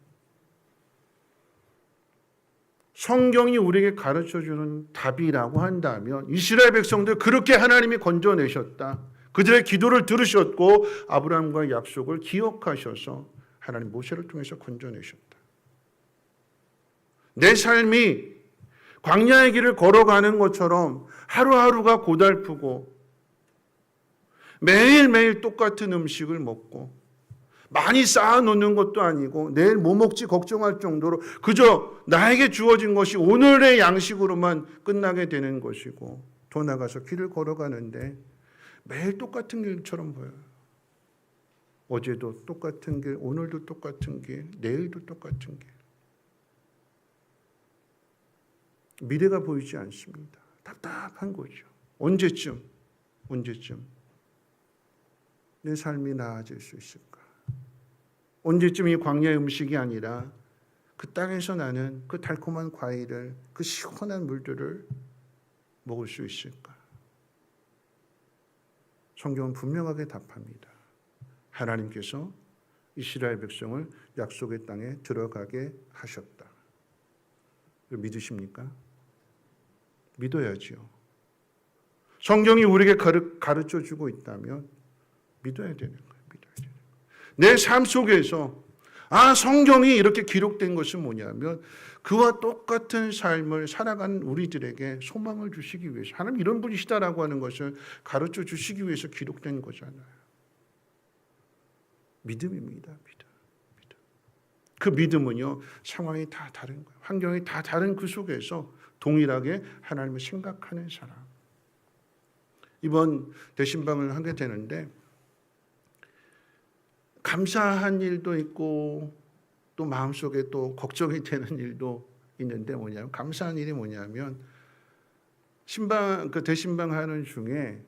성경이 우리에게 가르쳐주는 답이라고 한다면 이스라엘 백성들 그렇게 하나님이 건져내셨다. 그들의 기도를 들으셨고 아브라함과의 약속을 기억하셔서 하나님 모세를 통해서 건져내셨다. 내 삶이 광야의 길을 걸어가는 것처럼 하루하루가 고달프고 매일매일 똑같은 음식을 먹고 많이 쌓아놓는 것도 아니고 내일 뭐 먹지 걱정할 정도로 그저 나에게 주어진 것이 오늘의 양식으로만 끝나게 되는 것이고 더 나가서 길을 걸어가는데 매일 똑같은 길처럼 보여요. 어제도 똑같은 길, 오늘도 똑같은 길, 내일도 똑같은 길. 미래가 보이지 않습니다. 답답한 거죠. 언제쯤 내 삶이 나아질 수 있을까? 언제쯤 이 광야의 음식이 아니라 그 땅에서 나는 그 달콤한 과일을, 그 시원한 물들을 먹을 수 있을까? 성경은 분명하게 답합니다. 하나님께서 이스라엘 백성을 약속의 땅에 들어가게 하셨다. 믿으십니까? 믿어야지요. 성경이 우리에게 가르쳐주고 있다면 믿어야 되는 거예요. 내 삶 속에서 성경이 이렇게 기록된 것은 뭐냐면 그와 똑같은 삶을 살아가는 우리들에게 소망을 주시기 위해서 하나님 이런 분이시다라고 하는 것을 가르쳐 주시기 위해서 기록된 거잖아요. 믿음입니다. 믿음. 그 믿음은요 상황이 다 다른 거예요. 환경이 다 다른 그 속에서 동일하게 하나님을 생각하는 사람. 이번 대신방을 하게 되는데 감사한 일도 있고 또 마음속에 또 걱정이 되는 일도 있는데 뭐냐면 감사한 일이 뭐냐면 대신방 하는 중에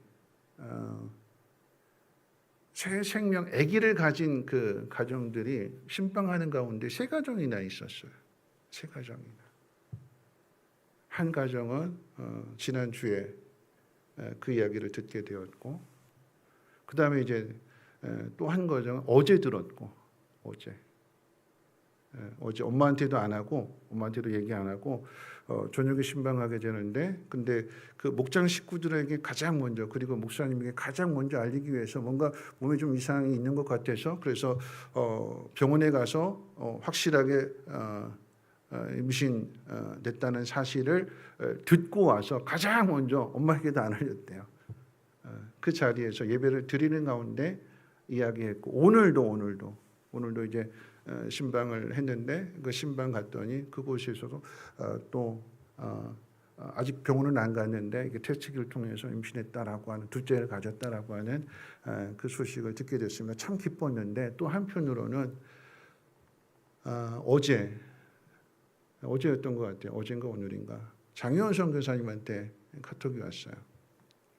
새 생명 아기를 가진 그 가정들이 신방하는 가운데 3가정이나 있었어요. 3가정이나. 한 가정은 지난주에 그 이야기를 듣게 되었고 그 다음에 이제 또 한 가정은 어제 들었고 어제 엄마한테도 안 하고 엄마한테도 얘기 안 하고 저녁에 신방하게 되는데 근데 그 목장 식구들에게 가장 먼저 그리고 목사님에게 가장 먼저 알리기 위해서 뭔가 몸에 좀 이상이 있는 것 같아서 그래서 병원에 가서 확실하게 임신 됐다는 사실을 듣고 와서 가장 먼저 엄마에게도 안 알렸대요. 그 자리에서 예배를 드리는 가운데 이야기했고 오늘도 이제 신방을 했는데 그 신방 갔더니 그곳에서도 또 아직 병원은 안 갔는데 이게 테스트기를 통해서 임신했다라고 하는 둘째를 가졌다라고 하는 그 소식을 듣게 됐습니다. 참 기뻤는데 또 한편으로는 어제였던 것 같아요. 어젠가 오늘인가 장혜원 선교사님한테 카톡이 왔어요.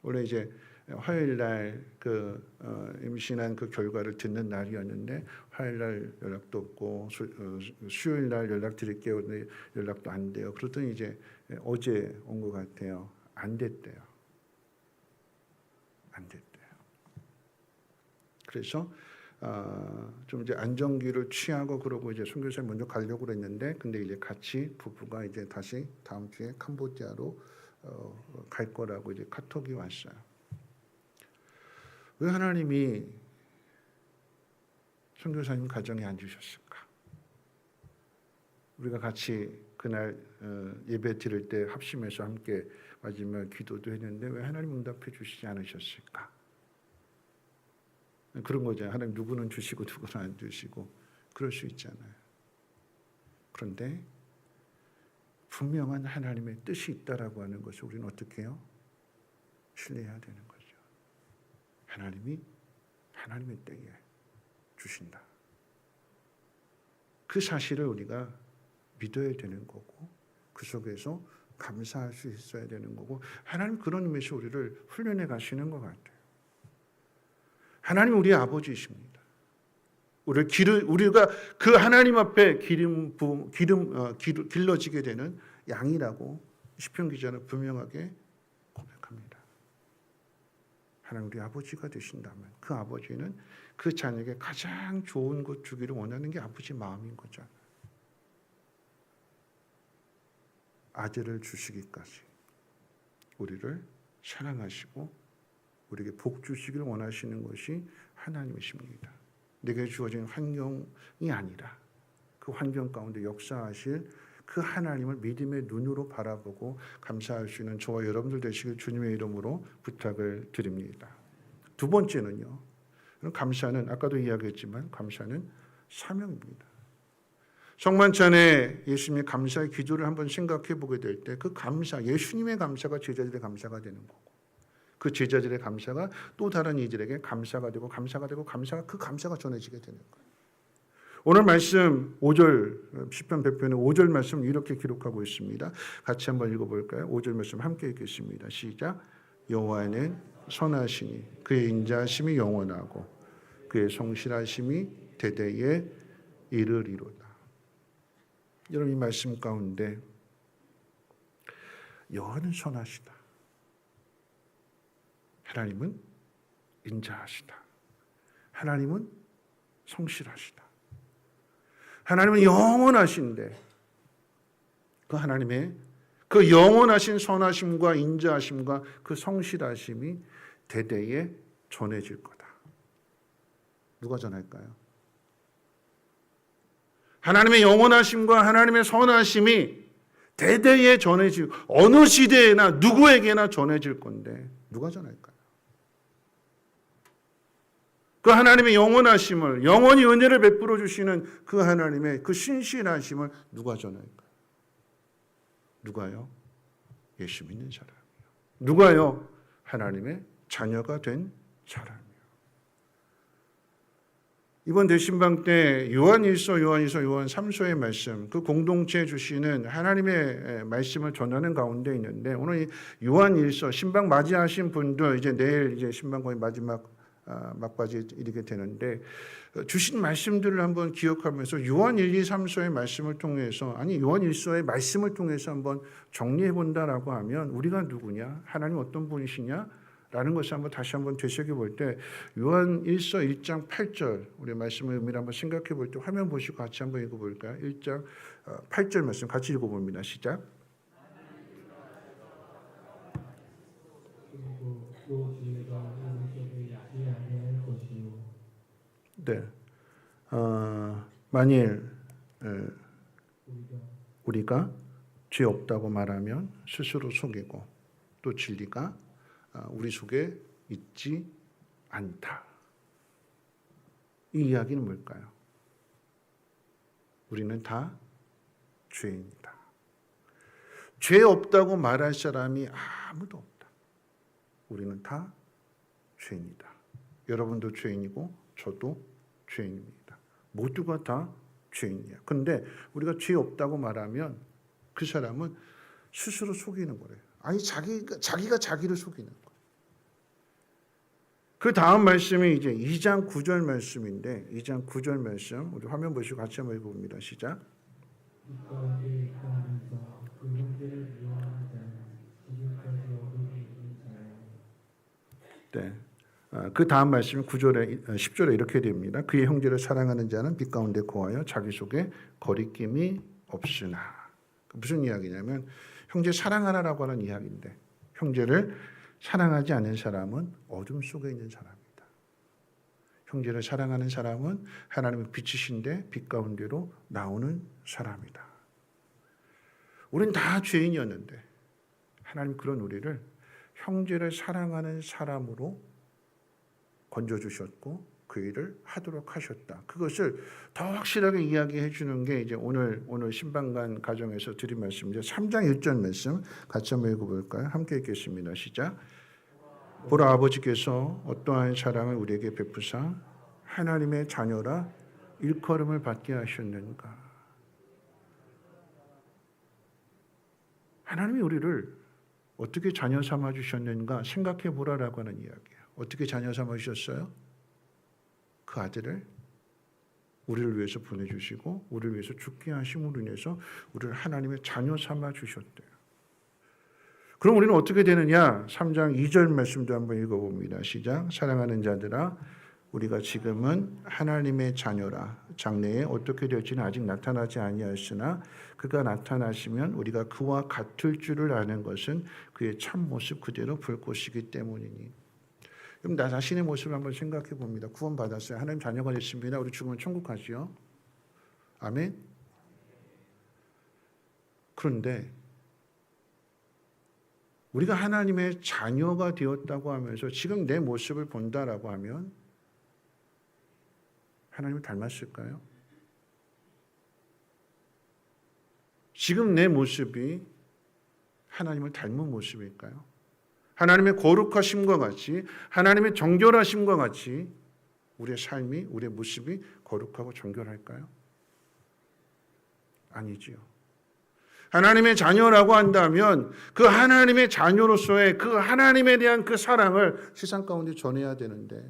원래 이제 화요일 날 그 임신한 그 결과를 듣는 날이었는데 화요일 날 연락도 없고 수요일 날 연락 드릴게요. 근데 연락도 안 돼요. 그러더니 이제 어제 온 것 같아요. 안 됐대요. 그래서 좀 이제 안정기를 취하고 그러고 이제 선교사님 먼저 가려고 그랬는데 근데 이제 같이 부부가 이제 다시 다음 주에 캄보디아로 갈 거라고 이제 카톡이 왔어요. 왜 하나님이 선교사님 가정에 안 주셨을까? 우리가 같이 그날 예배 드릴 때 합심해서 함께 마지막 기도도 했는데 왜 하나님 응답해 주시지 않으셨을까? 그런 거죠. 하나님 누구는 주시고 누구는 안 주시고 그럴 수 있잖아요. 그런데 분명한 하나님의 뜻이 있다라고 하는 것을 우리는 어떻게 해요? 신뢰해야 되는 거죠. 하나님이 하나님의 때에 주신다. 그 사실을 우리가 믿어야 되는 거고 그 속에서 감사할 수 있어야 되는 거고 하나님 그런 의미에서 우리를 훈련해 가시는 것 같아요. 하나님 우리의 아버지이십니다. 우리가 그 하나님 앞에 길러지게 되는 양이라고 시편 기자는 분명하게 고백합니다. 하나님 우리 아버지가 되신다면 그 아버지는 그 자녀에게 가장 좋은 것 주기를 원하는 게 아버지 마음인 거잖아요. 아들을 주시기까지 우리를 사랑하시고 우리에게 복 주시기를 원하시는 것이 하나님이십니다. 내게 주어진 환경이 아니라 그 환경 가운데 역사하실 그 하나님을 믿음의 눈으로 바라보고 감사할 수 있는 저와 여러분들 되시길 주님의 이름으로 부탁을 드립니다. 두 번째는요. 감사는 아까도 이야기했지만 감사는 사명입니다. 성만찬에 예수님의 감사의 기도를 한번 생각해 보게 될 때 그 감사, 예수님의 감사가 제자들의 감사가 되는 거고 그 제자들의 감사가 또 다른 이들에게 감사가 되고 그 감사가 전해지게 되는 거예요. 오늘 말씀 5절 시편 100편의 5절 말씀 이렇게 기록하고 있습니다. 같이 한번 읽어볼까요? 5절 말씀 함께 읽겠습니다. 시작. 여호와는 선하시니 그의 인자하심이 영원하고 그의 성실하심이 대대에 이르리로다. 여러분 이 말씀 가운데 여호와는 선하시다. 하나님은 인자하시다. 하나님은 성실하시다. 하나님은 영원하신데 그 하나님의 그 영원하신 선하심과 인자하심과 그 성실하심이 대대에 전해질 거다. 누가 전할까요? 하나님의 영원하심과 하나님의 선하심이 대대에 전해질 어느 시대에나 누구에게나 전해질 건데 누가 전할까요? 그 하나님의 영원하심을 영원히 은혜를 베풀어 주시는 그 하나님의 그 신실하심을 누가 전할까요? 누가요? 예수 믿는 사람이요. 누가요? 하나님의 자녀가 된 사람이요. 이번 대신방 때 요한 1서, 요한 2서, 요한 3서의 말씀, 그 공동체에 주시는 하나님의 말씀을 전하는 가운데 있는데 오늘 요한 1서 신방 맞이하신 분들 이제 내일 이제 신방 거의 마지막 막바지에 이르게 되는데 주신 말씀들을 한번 기억하면서 요한 1, 2, 3서의 말씀을 통해서 아니 요한 1서의 말씀을 통해서 한번 정리해 본다라고 하면 우리가 누구냐? 하나님 어떤 분이시냐? 라는 것을 한번 다시 한번 되새겨 볼 때 요한 1서 1장 8절 우리 말씀의 의미를 한번 생각해 볼 때 화면 보시고 같이 한번 읽어 볼까요? 1장 8절 말씀 같이 읽어 봅니다. 시작. 네. 만일 우리가 죄 없다고 말하면 스스로 속이고 또 진리가 우리 속에 있지 않다. 이 이야기는 뭘까요? 우리는 다 죄인이다. 죄 없다고 말할 사람이 아무도 없다. 우리는 다 죄인이다. 여러분도 죄인이고 저도 죄인입니다. 모두가 다 죄인이야. 그런데 우리가 죄 없다고 말하면 그 사람은 스스로 속이는 거래요. 아니 자기가 자기를 속이는 거예요. 그 다음 말씀이 이제 2장 9절 말씀인데 2장 9절 말씀 우리 화면 보시고 같이 한번 읽어봅니다. 시작. 네. 그 다음 말씀 9절에 10절에 이렇게 됩니다. 그의 형제를 사랑하는 자는 빛 가운데 거하여 자기 속에 거리낌이 없으나. 무슨 이야기냐면 형제 사랑하라라고 하는 이야기인데 형제를 사랑하지 않는 사람은 어둠 속에 있는 사람이다. 형제를 사랑하는 사람은 하나님의 빛이신데 빛 가운데로 나오는 사람이다. 우린 다 죄인이었는데 하나님 그런 우리를 형제를 사랑하는 사람으로 건져주셨고 그 일을 하도록 하셨다. 그것을 더 확실하게 이야기해 주는 게 이제 오늘 신방관 가정에서 드린 말씀이죠. 3장 1절 말씀 같이 한번 읽어볼까요? 함께 읽겠습니다. 시작. 보라 아버지께서 어떠한 사랑을 우리에게 베푸사 하나님의 자녀라 일컬음을 받게 하셨는가. 하나님이 우리를 어떻게 자녀 삼아 주셨는가 생각해 보라라고 하는 이야기예요. 어떻게 자녀 삼아 주셨어요? 그 아들을 우리를 위해서 보내주시고 우리를 위해서 죽게 하심으로 인해서 우리를 하나님의 자녀 삼아 주셨대요. 그럼 우리는 어떻게 되느냐? 3장 2절 말씀도 한번 읽어봅니다. 시작. 사랑하는 자들아 우리가 지금은 하나님의 자녀라. 장래에 어떻게 될지는 아직 나타나지 아니하였으나 그가 나타나시면 우리가 그와 같을 줄을 아는 것은 그의 참모습 그대로 볼 것이기 때문이니. 그럼 나 자신의 모습을 한번 생각해 봅니다. 구원받았어요. 하나님 자녀가 됐습니다. 우리 죽으면 천국 가지요. 아멘. 그런데 우리가 하나님의 자녀가 되었다고 하면서 지금 내 모습을 본다라고 하면 하나님을 닮았을까요? 지금 내 모습이 하나님을 닮은 모습일까요? 하나님의 거룩하심과 같이 하나님의 정결하심과 같이 우리의 삶이 우리의 모습이 거룩하고 정결할까요? 아니지요. 하나님의 자녀라고 한다면 그 하나님의 자녀로서의 그 하나님에 대한 그 사랑을 세상 가운데 전해야 되는데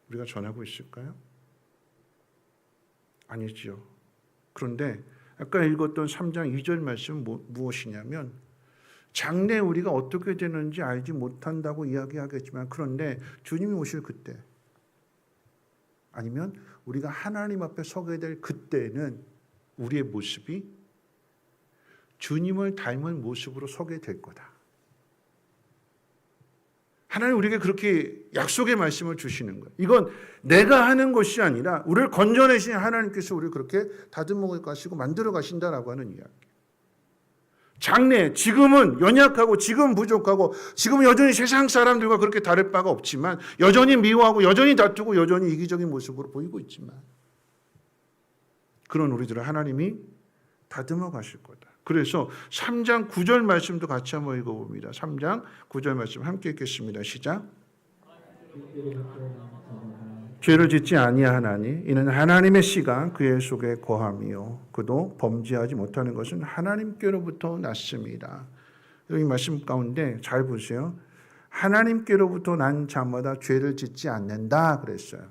우리가 전하고 있을까요? 아니지요. 그런데 아까 읽었던 3장 2절 말씀 무엇이냐면 장래 우리가 어떻게 되는지 알지 못한다고 이야기하겠지만 그런데 주님이 오실 그때 아니면 우리가 하나님 앞에 서게 될 그때는 우리의 모습이 주님을 닮은 모습으로 서게 될 거다. 하나님 우리에게 그렇게 약속의 말씀을 주시는 거예요. 이건 내가 하는 것이 아니라 우리를 건져내신 하나님께서 우리를 그렇게 다듬어 가시고 만들어 가신다라고 하는 이야기. 장래, 지금은 연약하고 지금 부족하고 지금 여전히 세상 사람들과 그렇게 다를 바가 없지만 여전히 미워하고 여전히 다투고 여전히 이기적인 모습으로 보이고 있지만 그런 우리들을 하나님이 다듬어 가실 거다. 그래서 3장 9절 말씀도 같이 한번 읽어봅니다. 3장 9절 말씀 함께 읽겠습니다. 시작. 죄를 짓지 아니하나니 이는 하나님의 씨가 그의 속에 거함이요 그도 범죄하지 못하는 것은 하나님께로부터 났습니다. 이 말씀 가운데 잘 보세요. 하나님께로부터 난 자마다 죄를 짓지 않는다 그랬어요.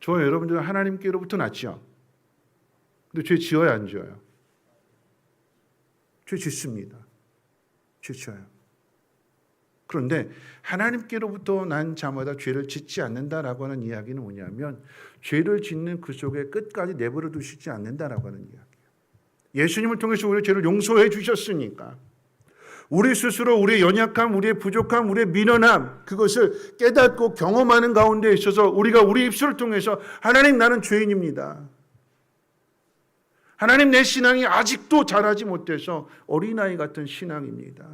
저 여러분들은 하나님께로부터 났죠. 근데 죄 지어요 안 지어요? 죄 짓습니다. 죄 지어요. 그런데 하나님께로부터 난 자마다 죄를 짓지 않는다라고 하는 이야기는 뭐냐면 죄를 짓는 그 속에 끝까지 내버려 두시지 않는다라고 하는 이야기예요. 예수님을 통해서 우리의 죄를 용서해 주셨으니까 우리 스스로 우리의 연약함, 우리의 부족함, 우리의 미련함 그것을 깨닫고 경험하는 가운데 있어서 우리가 우리 입술을 통해서 하나님 나는 죄인입니다. 하나님 내 신앙이 아직도 자라지 못해서 어린아이 같은 신앙입니다.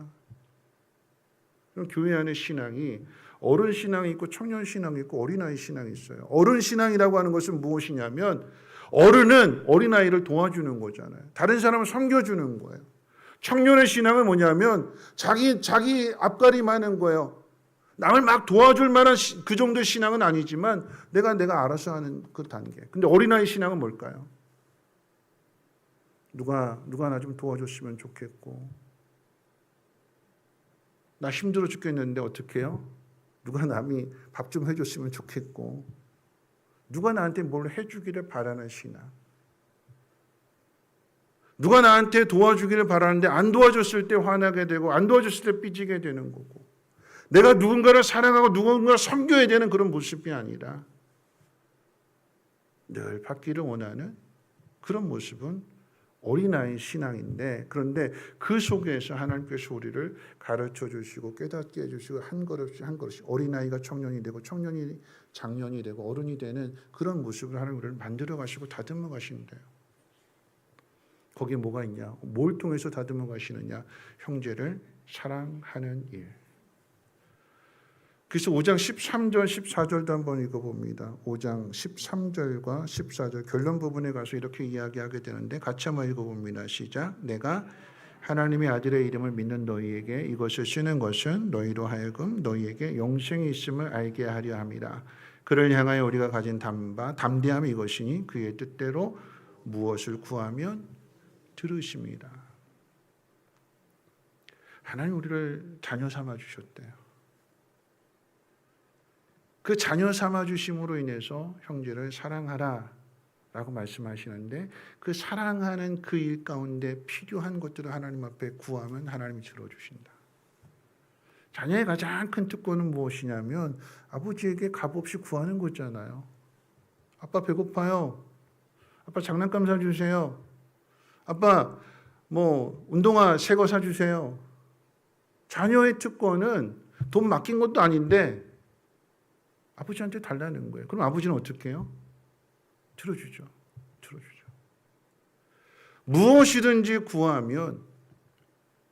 교회 안에 신앙이 어른 신앙이 있고 청년 신앙이 있고 어린아이 신앙이 있어요. 어른 신앙이라고 하는 것은 무엇이냐면 어른은 어린아이를 도와주는 거잖아요. 다른 사람을 섬겨주는 거예요. 청년의 신앙은 뭐냐면 자기 앞가림하는 거예요. 남을 막 도와줄 만한 그 정도의 신앙은 아니지만 내가 알아서 하는 그 단계. 근데 어린아이 신앙은 뭘까요? 누가 나 좀 도와줬으면 좋겠고 나 힘들어 죽겠는데 어떻게 해요? 누가 남이 밥 좀 해줬으면 좋겠고 누가 나한테 뭘 해주기를 바라는 신앙. 누가 나한테 도와주기를 바라는데 안 도와줬을 때 화나게 되고 안 도와줬을 때 삐지게 되는 거고 내가 누군가를 사랑하고 누군가를 섬겨야 되는 그런 모습이 아니라 늘 받기를 원하는 그런 모습은 어린아이 신앙인데, 그런데 그 속에서 하나님께서 우리를 가르쳐 주시고 깨닫게 해주시고 한 걸음씩 한 걸음씩 어린아이가 청년이 되고 청년이 장년이 되고 어른이 되는 그런 모습을 하나님 우리를 만들어 가시고 다듬어 가시는데요. 거기에 뭐가 있냐? 뭘 통해서 다듬어 가시느냐? 형제를 사랑하는 일. 그래서 5장 13절 14절도 한번 읽어봅니다. 5장 13절과 14절 결론 부분에 가서 이렇게 이야기하게 되는데 같이 한번 읽어봅니다. 시작. 내가 하나님의 아들의 이름을 믿는 너희에게 이것을 쓰는 것은 너희로 하여금 너희에게 영생이 있음을 알게 하려 함이라. 그를 향하여 우리가 가진 담대함이 이것이니 그의 뜻대로 무엇을 구하면 들으십니다. 하나님 우리를 자녀 삼아 주셨대요. 그 자녀 삼아 주심으로 인해서 형제를 사랑하라 라고 말씀하시는데, 그 사랑하는 그 일 가운데 필요한 것들을 하나님 앞에 구하면 하나님이 들어주신다. 자녀의 가장 큰 특권은 무엇이냐면 아버지에게 값없이 구하는 거잖아요. 아빠 배고파요. 아빠 장난감 사주세요. 아빠 뭐 운동화 새 거 사주세요. 자녀의 특권은 돈 맡긴 것도 아닌데 아버지한테 달라는 거예요. 그럼 아버지는 어떻게 해요? 들어주죠. 무엇이든지 구하면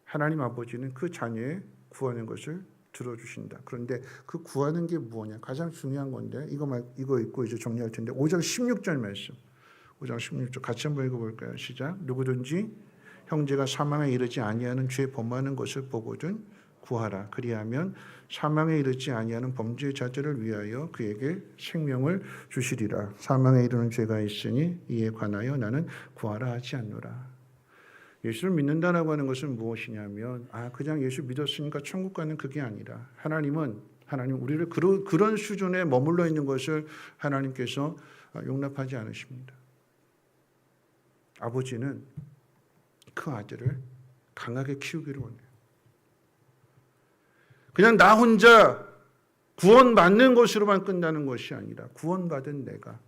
하나님 아버지는 그 자녀의 구하는 것을 들어주신다. 그런데 그 구하는 게 뭐냐? 가장 중요한 건데 이거 읽고 이제 정리할 텐데 5장 16절 말씀. 5장 16절 같이 한번 읽어볼까요? 시작. 누구든지 형제가 사망에 이르지 아니하는 죄 범하는 것을 보거든 구하라. 그리하면 사망에 이르지 아니하는 범죄자들을 위하여 그에게 생명을 주시리라. 사망에 이르는 죄가 있으니 이에 관하여 나는 구하라 하지 않노라. 예수를 믿는다라고 하는 것은 무엇이냐면 그냥 예수 믿었으니까 천국 가는 그게 아니라 하나님 우리를 그런 수준에 머물러 있는 것을 하나님께서 용납하지 않으십니다. 아버지는 그 아들을 강하게 키우기를 원해요. 그냥 나 혼자 구원받는 것으로만 끝나는 것이 아니라 구원받은 내가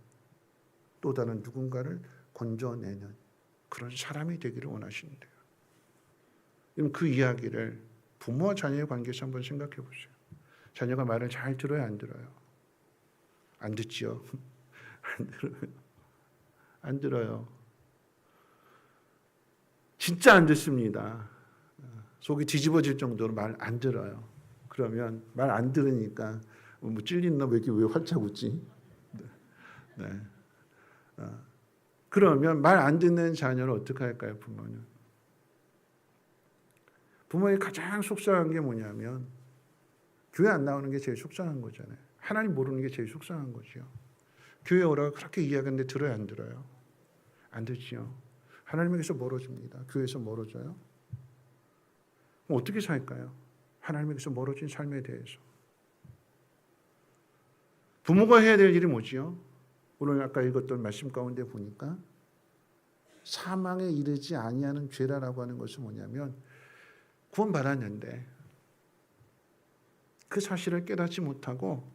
또 다른 누군가를 건져내는 그런 사람이 되기를 원하시는데요. 그럼 그 이야기를 부모와 자녀의 관계에서 한번 생각해 보세요. 자녀가 말을 잘 들어요, 안 들어요? 안 듣지요. 안 들어요. 진짜 안 듣습니다. 속이 뒤집어질 정도로 말 안 들어요. 그러면 말 안 들으니까 뭐 찔린다 왜 활짝 웃지? 네. 그러면 말 안 듣는 자녀를 어떻게 할까요, 부모는? 부모의 가장 속상한 게 뭐냐면 교회 안 나오는 게 제일 속상한 거잖아요. 하나님 모르는 게 제일 속상한 거죠. 교회 오라고 그렇게 이야기하는데 들어요, 안 들어요? 안 듣지요. 하나님에게서 멀어집니다. 교회에서 멀어져요. 그럼 어떻게 살까요? 하나님에게서 멀어진 삶에 대해서. 부모가 해야 될 일이 뭐지요? 오늘 아까 읽었던 말씀 가운데 보니까 사망에 이르지 아니하는 죄라라고 하는 것은 뭐냐면 구원받았는데 그 사실을 깨닫지 못하고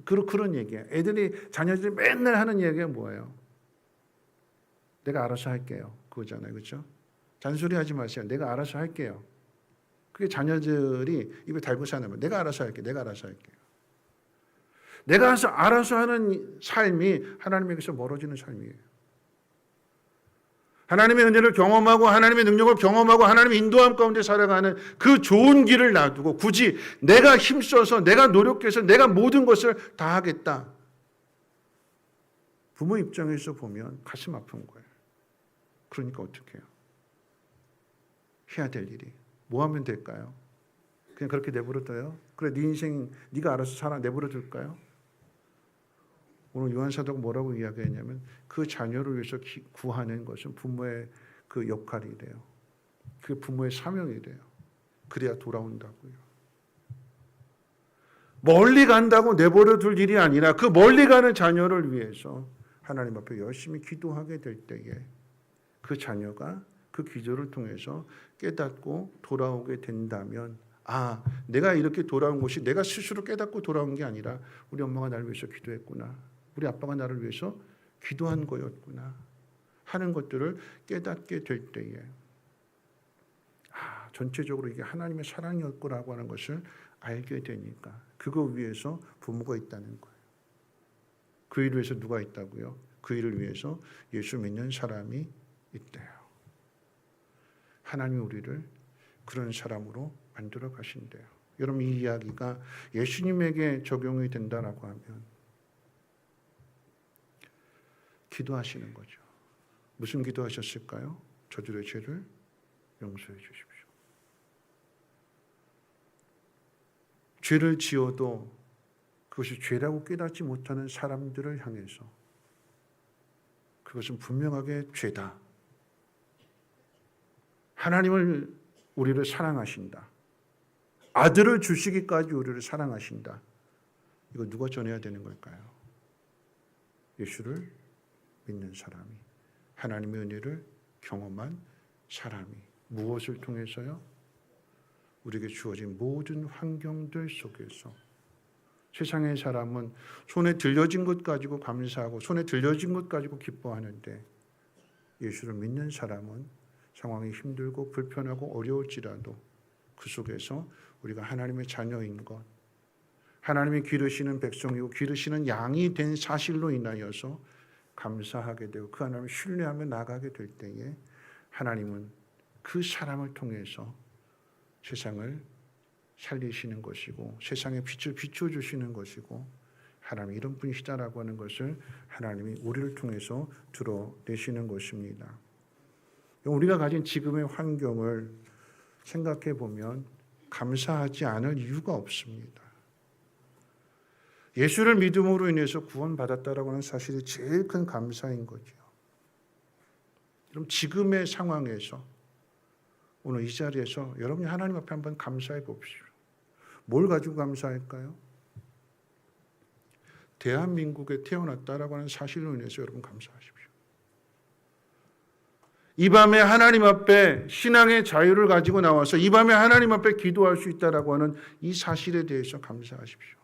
그런 얘기예요. 자녀들이 맨날 하는 얘기가 뭐예요? 내가 알아서 할게요. 그거잖아요. 그렇죠? 잔소리하지 마세요. 내가 알아서 할게요. 그게 자녀들이 입에 달고 사는 거예요. 내가 알아서 할게요. 내가 알아서 하는 삶이 하나님에게서 멀어지는 삶이에요. 하나님의 은혜를 경험하고 하나님의 능력을 경험하고 하나님의 인도함 가운데 살아가는 그 좋은 길을 놔두고 굳이 내가 힘써서 내가 노력해서 내가 모든 것을 다 하겠다. 부모 입장에서 보면 가슴 아픈 거예요. 그러니까 어떻게 해요? 해야 될 일이 뭐 하면 될까요? 그냥 그렇게 내버려둬요? 그래 네 인생 네가 알아서 살아 내버려둘까요? 오늘 요한 사도가 뭐라고 이야기했냐면 그 자녀를 위해서 구하는 것은 부모의 그 역할이래요. 그게 부모의 사명이래요. 그래야 돌아온다고요. 멀리 간다고 내버려둘 일이 아니라 그 멀리 가는 자녀를 위해서 하나님 앞에 열심히 기도하게 될 때에 그 자녀가 그 기도를 통해서 깨닫고 돌아오게 된다면 내가 이렇게 돌아온 것이 내가 스스로 깨닫고 돌아온 게 아니라 우리 엄마가 나를 위해서 기도했구나. 우리 아빠가 나를 위해서 기도한 거였구나. 하는 것들을 깨닫게 될 때에 전체적으로 이게 하나님의 사랑이었구라고 하는 것을 알게 되니까 그거 위해서 부모가 있다는 거예요. 그 일을 위해서 누가 있다고요? 그 일을 위해서 예수 믿는 사람이 있대요. 하나님이 우리를 그런 사람으로 만들어 가신대요. 여러분 이 이야기가 예수님에게 적용이 된다라고 하면 기도하시는 거죠. 무슨 기도하셨을까요? 저들의 죄를 용서해 주십시오. 죄를 지어도 그것이 죄라고 깨닫지 못하는 사람들을 향해서 그것은 분명하게 죄다. 하나님을 우리를 사랑하신다. 아들을 주시기까지 우리를 사랑하신다. 이거 누가 전해야 되는 걸까요? 예수를 믿는 사람이, 하나님의 은혜를 경험한 사람이. 무엇을 통해서요? 우리에게 주어진 모든 환경들 속에서. 세상의 사람은 손에 들려진 것 가지고 감사하고 손에 들려진 것 가지고 기뻐하는데 예수를 믿는 사람은 상황이 힘들고 불편하고 어려울지라도 그 속에서 우리가 하나님의 자녀인 것, 하나님이 기르시는 백성이고 기르시는 양이 된 사실로 인하여서 감사하게 되고 그 하나님을 신뢰하며 나가게 될 때에 하나님은 그 사람을 통해서 세상을 살리시는 것이고 세상의 빛을 비춰주시는 것이고 하나님이 이런 분이시다라고 하는 것을 하나님이 우리를 통해서 드러내시는 것입니다. 우리가 가진 지금의 환경을 생각해 보면 감사하지 않을 이유가 없습니다. 예수를 믿음으로 인해서 구원받았다라고 하는 사실이 제일 큰 감사인 거죠. 그럼 지금의 상황에서 오늘 이 자리에서 여러분이 하나님 앞에 한번 감사해 봅시다. 뭘 가지고 감사할까요? 대한민국에 태어났다라고 하는 사실로 인해서 여러분 감사하십시오. 이 밤에 하나님 앞에 신앙의 자유를 가지고 나와서 이 밤에 하나님 앞에 기도할 수 있다라고 하는 이 사실에 대해서 감사하십시오.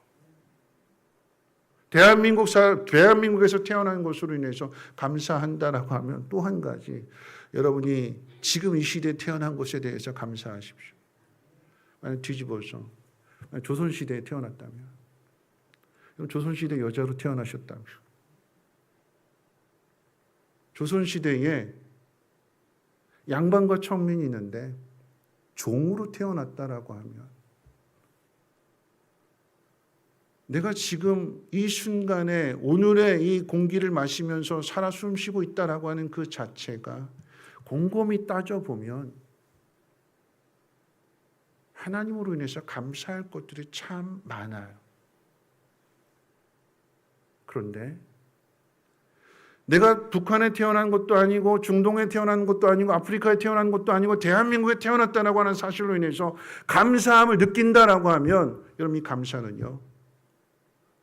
대한민국에서 태어난 것으로 인해서 감사한다라고 하면 또 한 가지, 여러분이 지금 이 시대에 태어난 것에 대해서 감사하십시오. 만약 뒤집어서 조선시대에 태어났다면, 조선시대 여자로 태어나셨다면, 조선시대에 양반과 청민이 있는데 종으로 태어났다라고 하면 내가 지금 이 순간에 오늘의 이 공기를 마시면서 살아 숨쉬고 있다라고 하는 그 자체가 곰곰이 따져보면 하나님으로 인해서 감사할 것들이 참 많아요. 그런데 내가 북한에 태어난 것도 아니고 중동에 태어난 것도 아니고 아프리카에 태어난 것도 아니고 대한민국에 태어났다라고 하는 사실로 인해서 감사함을 느낀다라고 하면 여러분 이 감사는요,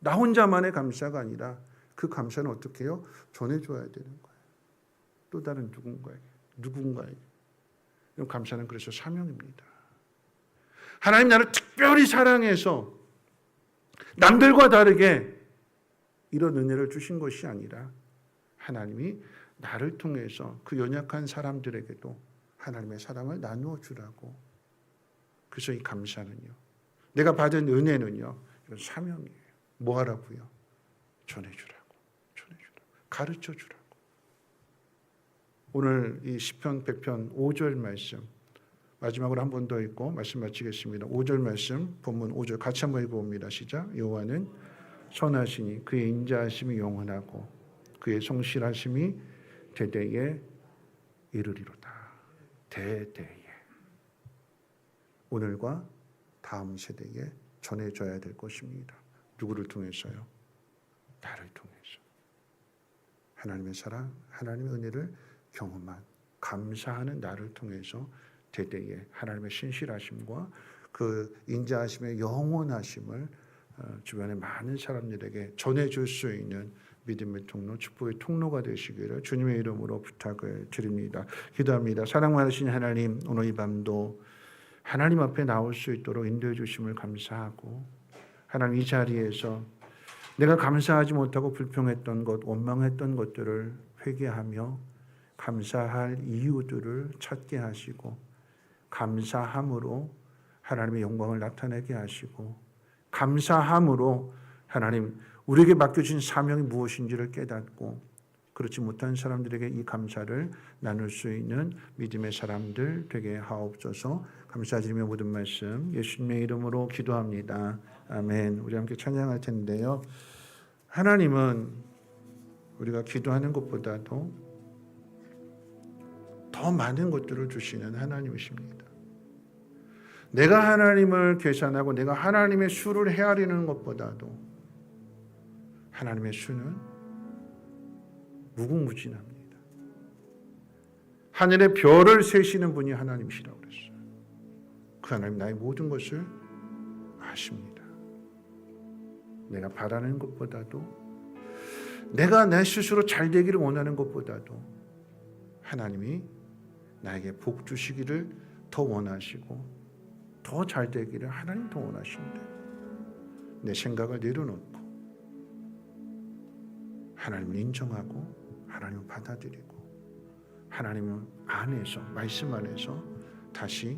나 혼자만의 감사가 아니라 그 감사는 어떻게 해요? 전해줘야 되는 거예요. 또 다른 누군가에게. 감사는 그래서 사명입니다. 하나님 나를 특별히 사랑해서 남들과 다르게 이런 은혜를 주신 것이 아니라 하나님이 나를 통해서 그 연약한 사람들에게도 하나님의 사랑을 나누어 주라고. 그래서 이 감사는요, 내가 받은 은혜는요, 이건 사명이에요. 뭐 하라고요? 전해주라고. 가르쳐주라고. 오늘 이 시편 100편 5절 말씀 마지막으로 한 번 더 읽고 말씀 마치겠습니다. 5절 말씀, 본문 5절 같이 한번 읽어봅니다. 시작. 여호와는 선하시니 그의 인자하심이 영원하고 그의 성실하심이 대대에 이르리로다. 대대에. 오늘과 다음 세대에 전해져야 될 것입니다. 누구를 통해서요? 나를 통해서. 하나님의 사랑, 하나님의 은혜를 경험한 감사하는 나를 통해서 대대에 하나님의 신실하심과 그 인자하심의 영원하심을 주변의 많은 사람들에게 전해줄 수 있는 믿음의 통로, 축복의 통로가 되시기를 주님의 이름으로 부탁을 드립니다. 기도합니다. 사랑 많으신 하나님, 오늘 이 밤도 하나님 앞에 나올 수 있도록 인도해 주심을 감사하고, 하나님 이 자리에서 내가 감사하지 못하고 불평했던 것, 원망했던 것들을 회개하며 감사할 이유들을 찾게 하시고 감사함으로 하나님의 영광을 나타내게 하시고 감사함으로 하나님 우리에게 맡겨진 사명이 무엇인지를 깨닫고 그렇지 못한 사람들에게 이 감사를 나눌 수 있는 믿음의 사람들 되게 하옵소서. 감사드리며 모든 말씀 예수님의 이름으로 기도합니다. 아멘. 우리 함께 찬양할 텐데요. 하나님은 우리가 기도하는 것보다도 더 많은 것들을 주시는 하나님이십니다. 내가 하나님을 계산하고 내가 하나님의 수를 헤아리는 것보다도 하나님의 수는 무궁무진합니다. 하늘의 별을 세시는 분이 하나님이시라고 그랬어요. 그 하나님 나의 모든 것을 아십니다. 내가 바라는 것보다도 내가 내 스스로 잘 되기를 원하는 것보다도 하나님이 나에게 복 주시기를 더 원하시고 더 잘 되기를 하나님 더 원하신대. 내 생각을 내려놓고 하나님을 인정하고 하나님을 받아들이고 하나님 안에서 말씀 안에서 다시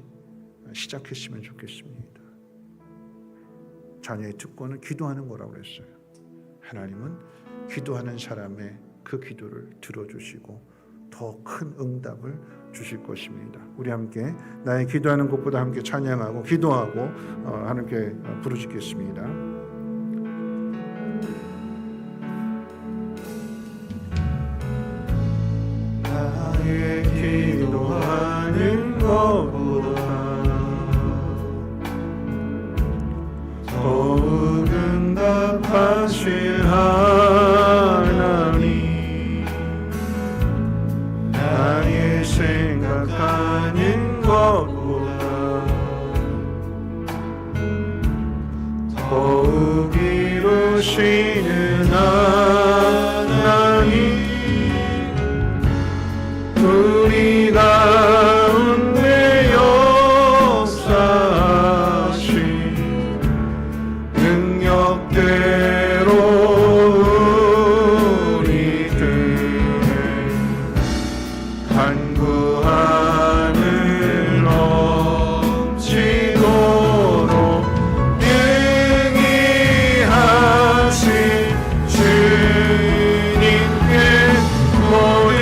시작했으면 좋겠습니다. 자녀의 특권은 기도하는 거라고 그랬어요. 하나님은 기도하는 사람의 그 기도를 들어주시고 더 큰 응답을 주실 것입니다. 우리 함께 나의 기도하는 것보다 함께 찬양하고 기도하고 하나님께 부르짖겠습니다. 나의 기도하는 것보다 더욱 응답하실 하나님 나의 생각하는 것보다 더욱 이루시는 하나님 우리 가운데 역사하신 능력대로 우리들의 간구함을 넘치도록 능히 하신 주님께 모든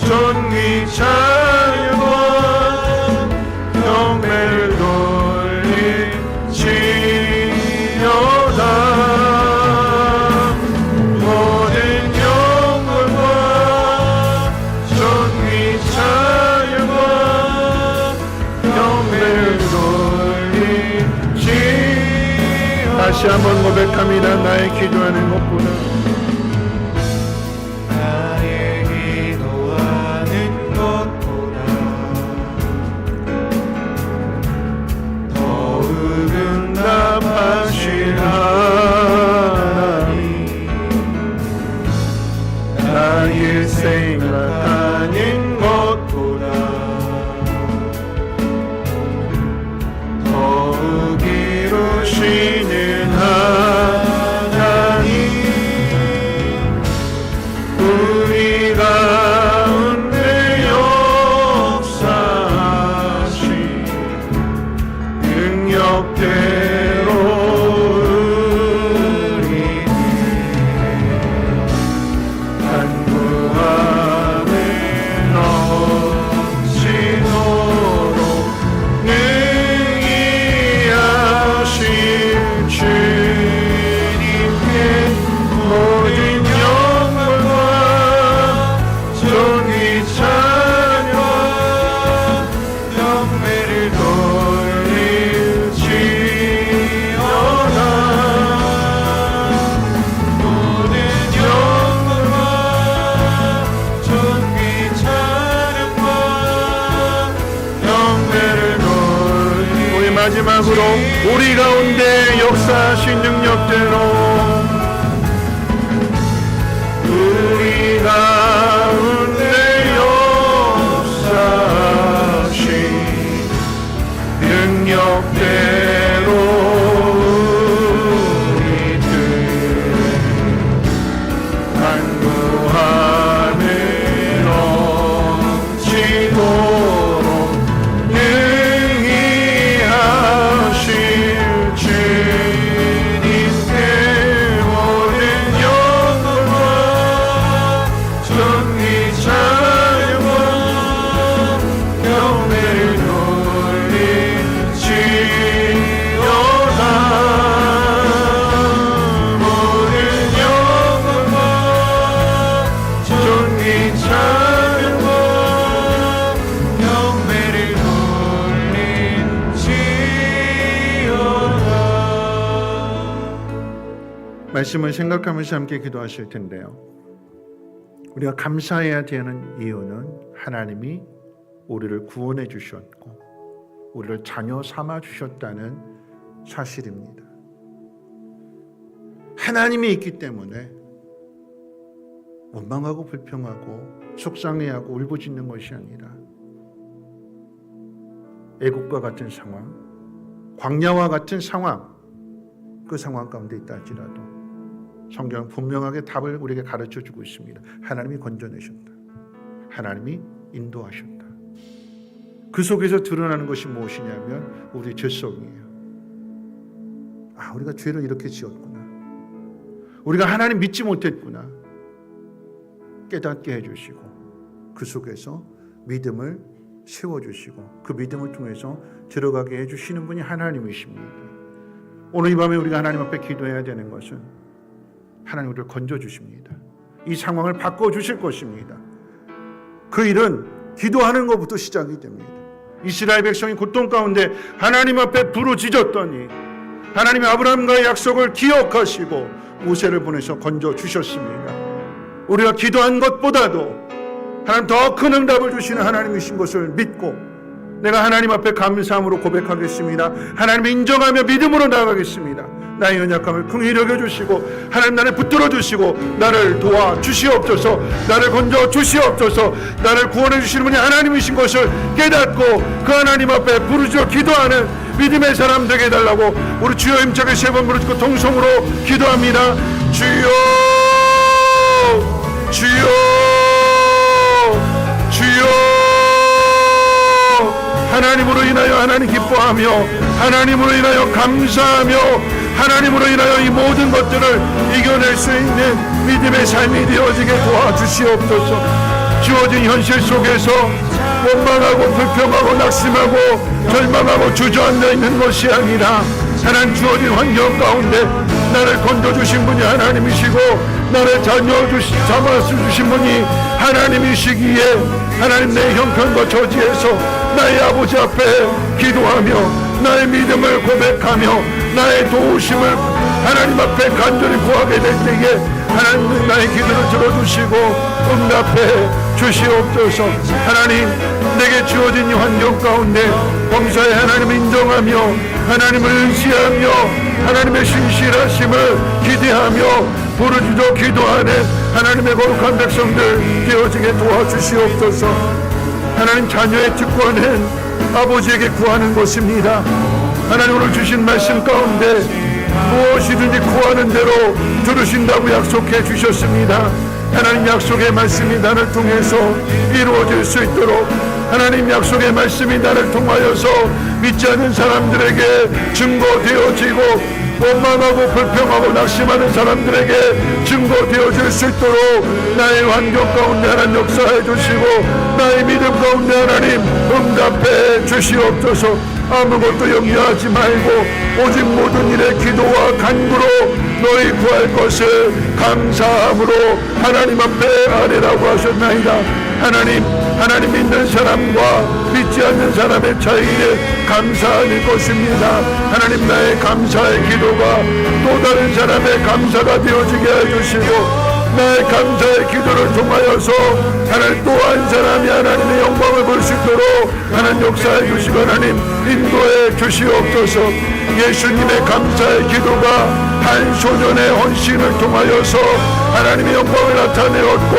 존귀 찬양과 경배를 돌릴지어다. 모든 영광과 존귀 찬양과 경배를 돌릴지. 다시 한번 고백합니다. 나의 기도하는 것보다 응답하실 하나님 나의 생각하는 것보다 더욱 이루시는 하나님 우리 가운데 역사하신 능력대로 간구함을 넘치도록 능히 하신 주님께 모든 영광과 존귀 찬양과 경배를 돌릴지어다. 모든 영광과 존귀 찬양과 경배를 돌릴지어다. 우리 마지막으로 우리 가운데 역사하신 능력대로 우리 가운데 역사하신 능력대로 우리들 간구하 말씀을 생각하면서 함께 기도하실 텐데요. 우리가 감사해야 되는 이유는 하나님이 우리를 구원해 주셨고 우리를 자녀 삼아 주셨다는 사실입니다. 하나님이 있기 때문에 원망하고 불평하고 속상해하고 울부짖는 것이 아니라 애국과 같은 상황, 광야와 같은 상황, 그 상황 가운데 있다 할지라도 성경은 분명하게 답을 우리에게 가르쳐주고 있습니다. 하나님이 건져내셨다. 하나님이 인도하셨다. 그 속에서 드러나는 것이 무엇이냐면 우리의 죄성이에요. 우리가 죄를 이렇게 지었구나. 우리가 하나님 믿지 못했구나. 깨닫게 해주시고 그 속에서 믿음을 세워주시고 그 믿음을 통해서 들어가게 해주시는 분이 하나님이십니다. 오늘 이 밤에 우리가 하나님 앞에 기도해야 되는 것은 하나님 우리를 건져주십니다. 이 상황을 바꿔주실 것입니다. 그 일은 기도하는 것부터 시작이 됩니다. 이스라엘 백성이 고통 가운데 하나님 앞에 부르짖었더니 하나님이 아브라함과의 약속을 기억하시고 모세를 보내서 건져주셨습니다. 우리가 기도한 것보다도 하나님 더 큰 응답을 주시는 하나님이신 것을 믿고 내가 하나님 앞에 감사함으로 고백하겠습니다. 하나님을 인정하며 믿음으로 나아가겠습니다. 나의 연약함을 긍휼히 여겨주시고 하나님 나를 붙들어 주시고 나를 도와주시옵소서. 나를 건져 주시옵소서. 나를 구원해 주시는 분이 하나님이신 것을 깨닫고 그 하나님 앞에 부르짖어 기도하는 믿음의 사람 되게 해달라고 우리 주여 힘차게 3번 부르짖고 통성으로 기도합니다. 주여 주여 주여. 하나님으로 인하여 하나님 기뻐하며 하나님으로 인하여 감사하며 하나님으로 인하여 이 모든 것들을 이겨낼 수 있는 믿음의 삶이 되어지게 도와주시옵소서. 주어진 현실 속에서 원망하고 불평하고 낙심하고 절망하고 주저앉아 있는 것이 아니라 하나님 주어진 환경 가운데 나를 건져주신 분이 하나님이시고 나를 자녀 삼아주신 분이 하나님이시기에 하나님 내 형편과 저지에서 나의 아버지 앞에 기도하며 나의 믿음을 고백하며 나의 도우심을 하나님 앞에 간절히 구하게 될 때에 하나님 나의 기도를 들어주시고 응답해 주시옵소서. 하나님 내게 주어진 이 환경 가운데 범사에 하나님을 인정하며 하나님을 의지하며 하나님의 신실하심을 기대하며 부르짖어 기도하는 하나님의 거룩한 백성들 되어지게 도와주시옵소서. 하나님 자녀의 특권은 아버지에게 구하는 것입니다. 하나님 오늘 주신 말씀 가운데 무엇이든지 구하는 대로 들으신다고 약속해 주셨습니다. 하나님 약속의 말씀이 나를 통해서 이루어질 수 있도록 하나님 약속의 말씀이 나를 통하여서 믿지 않는 사람들에게 증거되어지고 원망하고 불평하고 낙심하는 사람들에게 증거되어질 수 있도록 나의 환경 가운데 하나님 역사해 주시고 나의 믿음 가운데 하나님 응답해 주시옵소서. 아무것도 염려하지 말고 오직 모든 일에 기도와 간구로 너희 구할 것을 감사함으로 하나님 앞에 아뢰라고 하셨나이다. 하나님 믿는 사람과 믿지 않는 사람의 차이에 감사할 것입니다. 하나님 나의 감사의 기도가 또 다른 사람의 감사가 되어지게 해주시고 나의 감사의 기도를 통하여서 하나님 또 한 사람이 하나님의 영광을 볼 수 있도록 하나님 역사해 주시고 하나님 인도해 주시옵소서. 예수님의 감사의 기도가 한 소년의 헌신을 통하여서 하나님의 영광을 나타내었고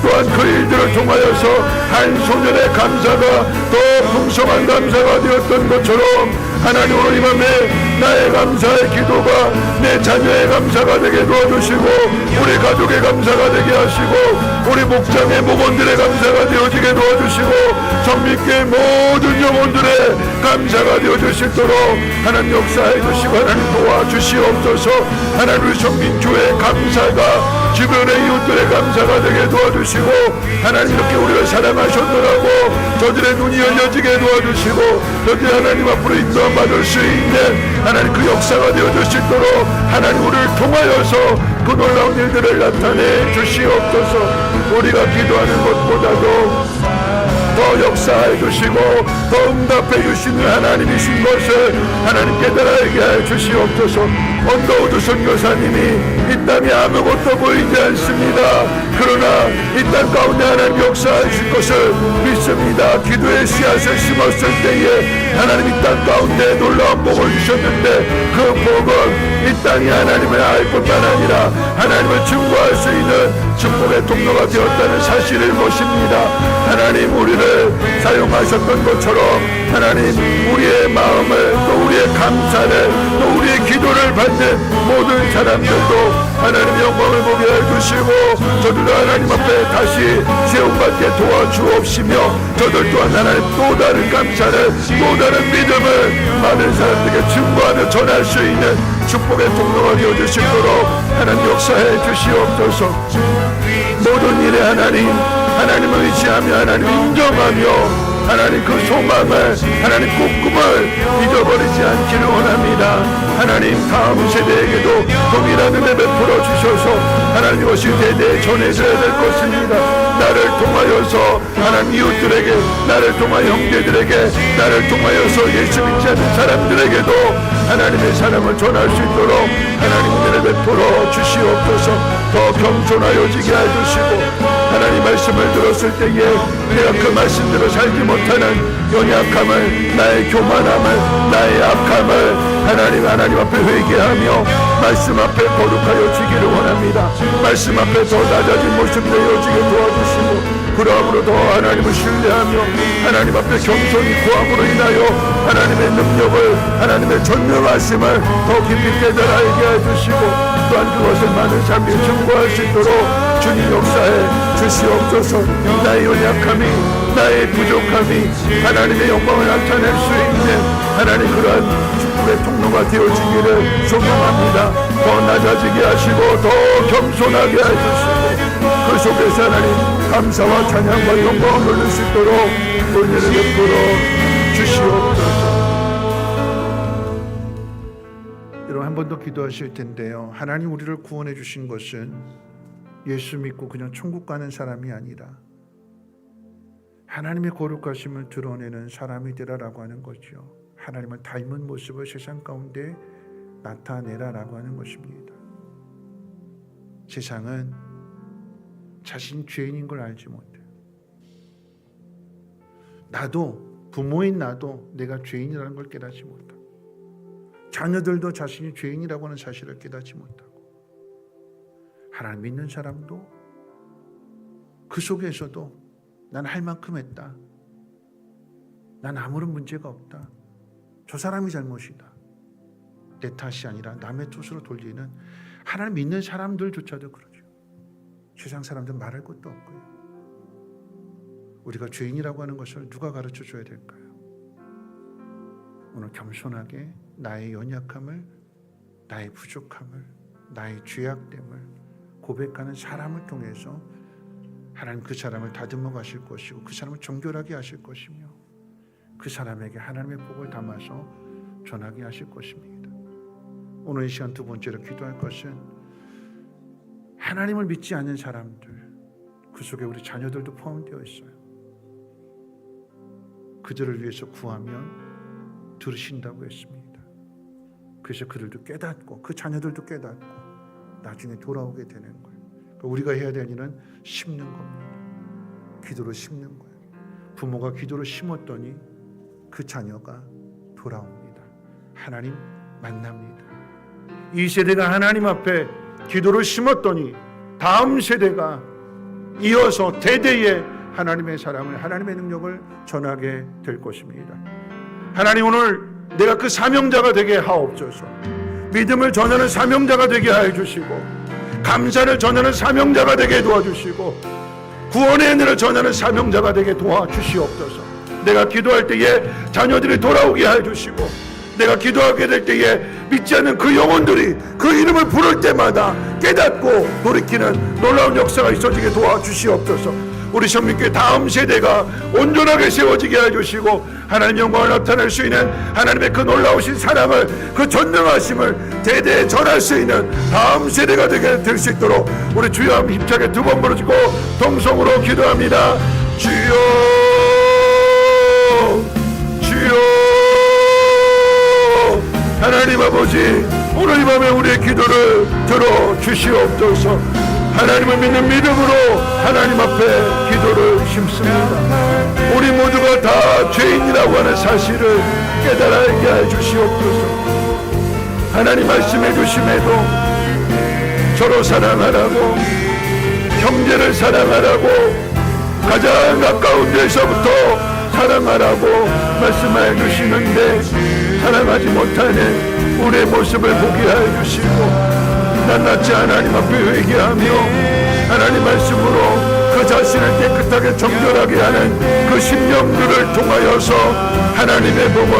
또한 그 일들을 통하여서 한 소년의 감사가 더 풍성한 감사가 되었던 것처럼 하나님 오늘 이 밤에 나의 감사의 기도가 내 자녀의 감사가 되게 도와주시고 우리 가족의 감사가 되게 하시고 우리 목장의 목원들의 감사가 되어지게 도와주시고 성민교회 모든 영혼들의 감사가 되어질 수 있도록 하나님 역사해 주시고 하나님 도와주시옵소서. 하나님 우리 성민교회의 감사가 주변의 이웃들의 감사가 되게 도와주시고 하나님 이렇게 우리를 사랑하셨더라고 저들의 눈이 열려지게 도와주시고 저들이 하나님 앞으로 인도함 받을 수 있는 하나님 그 역사가 되어줄 수 있도록 하나님 우리를 통하여서 그 놀라운 일들을 나타내 주시옵소서. 우리가 기도하는 것보다도 더 역사해 주시고 더 응답해 주시는 하나님이신 것을 하나님 깨달아 알게 해 주시옵소서. 언더우드 선교사님이 이 땅에 아무것도 보이지 않습니다. 그러나 이 땅 가운데 하나님 역사하실 것을 믿습니다. 기도의 씨앗을 심었을 때에 하나님 이 땅 가운데 놀라운 복을 주셨는데 그 복은 이 땅이 하나님을 알 뿐만 아니라 하나님을 증거할 수 있는 축복의 통로가 되었다는 사실을 보십니다. 하나님 우리를 사용하셨던 것처럼 하나님 우리의 마음을 또 우리의 감사를 또 우리의 기도를 받는 모든 사람들도 하나님 영광을 보게 해주시고 저들도 하나님 앞에 다시 세움받게 도와주옵시며 저들 또한 하나님 또 다른 감사를 또 다른 믿음을 많은 사람들에게 증거하며 전할 수 있는 축복의 통로가 되어주시도록 하나님 역사해 주시옵소서. 모든 일에 하나님을 의지하며 하나님 인정하며 하나님 그 소망을 하나님 꿈을 잊어버리지 않기를 원합니다. 하나님 다음 세대에게도 동일한 은혜 베풀어 주셔서 하나님 이것이 대대에 전해져야 될 것입니다. 나를 통하여서 하나님 이웃들에게 나를 통하여 형제들에게 나를 통하여서 예수 믿지 않는 사람들에게도 하나님의 사랑을 전할 수 있도록 하나님 은혜를 베풀어 주시옵소서. 더 겸손하여지게 해주시고 하나님 말씀을 들었을 때에 내가 그 말씀대로 살지 못하는 연약함을 나의 교만함을 나의 악함을 하나님 앞에 회개하며 말씀 앞에 거룩하여지기를 원합니다. 말씀 앞에 더 낮아진 모습 되어지게 도와주시고 그러함으로 더 하나님을 신뢰하며 하나님 앞에 겸손히 구함으로 인하여 하나님의 능력을 하나님의 전능하심을 더 깊이 깨달아 알게 해주시고 또한 그것을 많은 사람들이 증거할 수 있도록 주님 역사해 주시옵소서. 나의 연약함이 나의 부족함이 하나님의 영광을 나타낼 수 있는 하나님 그러한 축복의 통로가 되어지기를 소망합니다. 더 낮아지게 하시고 더 겸손하게 해주시고 그 속에서 하나님 감사와 찬양과 영광을 올릴 수 있도록 은혜를 베풀어 주시옵소서. 여러분 한 번 더 기도하실 텐데요. 하나님 우리를 구원해 주신 것은 예수 믿고 그냥 천국 가는 사람이 아니라 하나님의 거룩하심을 드러내는 사람이 되라라고 하는 거죠. 하나님을 닮은 모습을 세상 가운데 나타내라라고 하는 것입니다. 세상은 자신이 죄인인 걸 알지 못해요. 나도 부모인 나도 내가 죄인이라는 걸 깨닫지 못하고 자녀들도 자신이 죄인이라고 하는 사실을 깨닫지 못하고 하나님 믿는 사람도 그 속에서도 난 할 만큼 했다. 난 아무런 문제가 없다. 저 사람이 잘못이다. 내 탓이 아니라 남의 탓으로 돌리는 하나님 믿는 사람들조차도 그러죠. 세상 사람들은 말할 것도 없고요. 우리가 죄인이라고 하는 것을 누가 가르쳐 줘야 될까요? 오늘 겸손하게 나의 연약함을 나의 부족함을 나의 죄악됨을 고백하는 사람을 통해서 하나님 그 사람을 다듬어 가실 것이고 그 사람을 정결하게 하실 것이며 그 사람에게 하나님의 복을 담아서 전하게 하실 것입니다. 오늘 이 시간 두 번째로 기도할 것은 하나님을 믿지 않는 사람들 그 속에 우리 자녀들도 포함되어 있어요. 그들을 위해서 구하면 들으신다고 했습니다. 그래서 그들도 깨닫고 그 자녀들도 깨닫고 나중에 돌아오게 되는 거예요. 우리가 해야 될 일은 심는 겁니다. 기도로 심는 거예요. 부모가 기도로 심었더니 그 자녀가 돌아옵니다. 하나님 만납니다. 이 세대가 하나님 앞에 기도를 심었더니 다음 세대가 이어서 대대에 하나님의 사랑을 하나님의 능력을 전하게 될 것입니다. 하나님 오늘 내가 그 사명자가 되게 하옵소서. 믿음을 전하는 사명자가 되게 하여 주시고 감사를 전하는 사명자가 되게 도와주시고 구원의 은혜를 전하는 사명자가 되게 도와주시옵소서. 내가 기도할 때에 자녀들이 돌아오게 하여 주시고 내가 기도하게 될 때에 믿지 않는 그 영혼들이 그 이름을 부를 때마다 깨닫고 돌이키는 놀라운 역사가 있어지게 도와주시옵소서. 우리 선민교회 다음 세대가 온전하게 세워지게 해주시고 하나님 영광을 나타낼 수 있는 하나님의 그 놀라우신 사랑을 그 전능하심을 대대에 전할 수 있는 다음 세대가 되게 될 수 있도록 우리 주여 한번 힘차게 두 번 부르짖고 동성으로 기도합니다. 주여 주여 하나님 아버지 오늘 이 밤에 우리의 기도를 들어주시옵소서. 하나님을 믿는 믿음으로 하나님 앞에 기도를 심습니다. 우리 모두가 다 죄인이라고 하는 사실을 깨달게 해주시옵소서. 하나님 말씀해 주심에도 서로 사랑하라고, 형제를 사랑하라고, 가장 가까운 데서부터 사랑하라고 말씀해 주시는데 사랑하지 못하는 우리의 모습을 보게 하여 주시고, 낱낱이 하나님 앞에 회개하며 하나님 말씀으로 그 자신을 깨끗하게 정결하게 하는 그 심령들을 통하여서 하나님의 복을,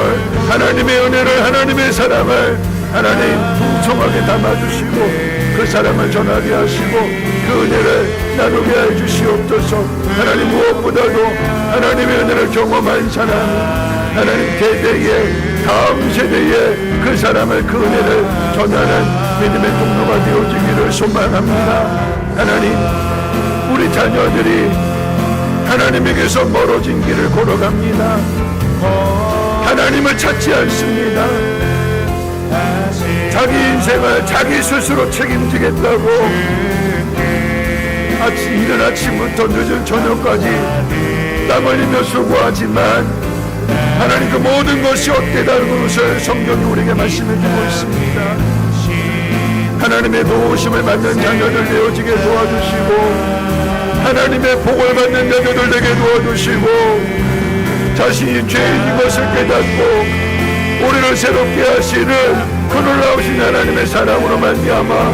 하나님의 은혜를, 하나님의 사랑을 하나님 풍성하게 담아주시고 그 사랑을 전하게 하시고 그 은혜를 나누게 해 주시옵소서. 하나님 무엇보다도 하나님의 은혜를 경험한 사람, 하나님 대대에 다음 세대에 그 사람을, 그 은혜를 전하는 믿음의 통로가 되어지기를 소망합니다. 하나님, 우리 자녀들이 하나님에게서 멀어진 길을 걸어갑니다. 하나님을 찾지 않습니다. 자기 인생을 자기 스스로 책임지겠다고 이른 아침부터 늦은 저녁까지 땀 흘리며 수고하지만 하나님 그 모든 것이 헛되다는 것을 성경이 우리에게 말씀해주고 있습니다. 하나님의 도우심을 받는 자녀들 되어지게 도와주시고 하나님의 복을 받는 자녀들 되게 도와주시고 자신이 죄인인 것을 깨닫고 우리를 새롭게 하시는 그 놀라우신 하나님의 사랑으로 말미암아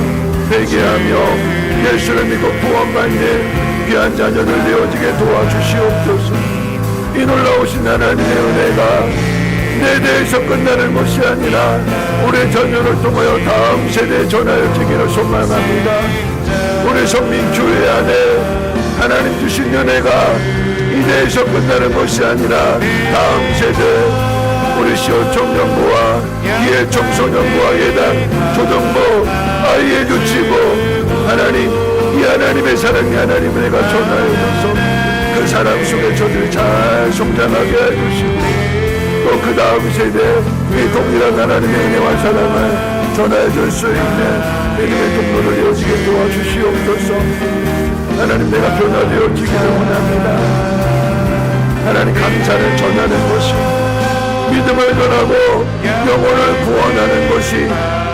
회개하며 예수를 믿고 구원받는 귀한 자녀들 되어지게 도와주시옵소서. 이 놀라우신 하나님의 은혜가 내 대에서 끝나는 것이 아니라 우리 자녀를 통하여 다음 세대에 전하여지기를 소망합니다. 우리 성민교회 안에 하나님 주신 은혜가 이 대에서 끝나는 것이 아니라 다음 세대 우리 시온 청년부와 기회 청소년부와 예당 초등부 아이의 유치부 하나님, 이 하나님의 사랑이 하나님의 은혜가 전하여져서 그 사랑 속에 저들이 잘 성장하게 해주시고 또 그 다음 세대 이 동일한 하나님의 은혜와 사랑을 전해줄 수 있는 믿음의 동로를 이어지게 도와주시옵소서. 하나님, 내가 변화되어지기를 원합니다. 하나님, 감사를 전하는 것이, 믿음을 전하고 영혼을 구원하는 것이,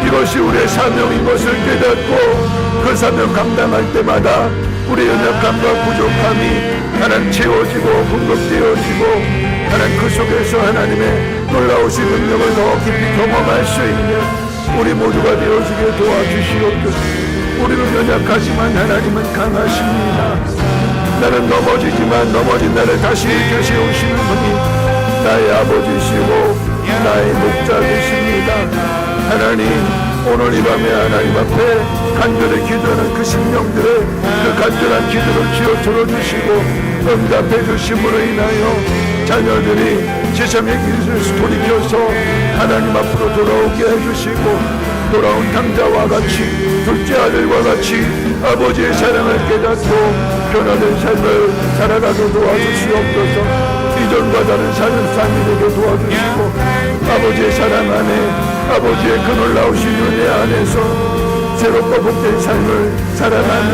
이것이 우리의 사명인 것을 깨닫고 그 사명 감당할 때마다 우리의 연약함과 부족함이 하나님 채워지고 공급되어지고 하나님 그 속에서 하나님의 놀라우신 능력을 더 깊이 경험할 수 있는 우리 모두가 되어지게 도와주시옵소서. 우리는 연약하지만 하나님은 강하십니다. 나는 넘어지지만 넘어진 나를 다시 일으켜 세우시는 분이 나의 아버지시고 나의 목자이십니다. 하나님, 오늘 이 밤에 하나님 앞에 간절히 기도하는 그 심령들의 그 간절한 기도를 주여 들어주시고 응답해 주심으로 인하여 자녀들이 세상의 길을 돌이켜서 하나님 앞으로 돌아오게 해주시고 돌아온 당자와 같이 둘째 아들과 같이 아버지의 사랑을 깨닫고 변화된 삶을 살아가게 도와주시옵소서. 이전과 다른 삶이 되게 도와주시고 아버지의 사랑 안에 아버지의 그 놀라우신 은혜 안에서 새롭고 복된 삶을 살아가며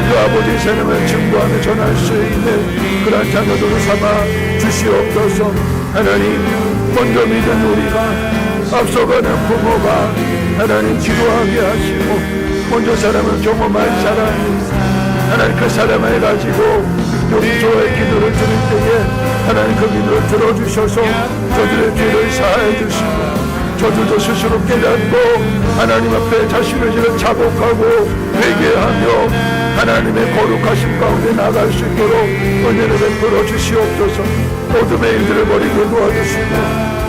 그 아버지의 사랑을 증거하며 전할 수 있는 그런 자녀들을 삼아 주시옵소서. 하나님, 먼저 믿은 우리가 앞서가는 부모가 하나님 기도하게 하시고 먼저 사랑을 경험한 사람이 하나님 그 사랑을 가지고 용서의 기도를 드릴 때에 하나님 그 기도를 들어주셔서 저들의 죄를 사해 주시고 저들도 스스로 깨닫고 하나님 앞에 자신의 죄를 자복하고 회개하며 하나님의 거룩하심 가운데 나갈 수 있도록 은혜를 베풀어 주시옵소서. 어둠의 일들을 버리고 도와주시고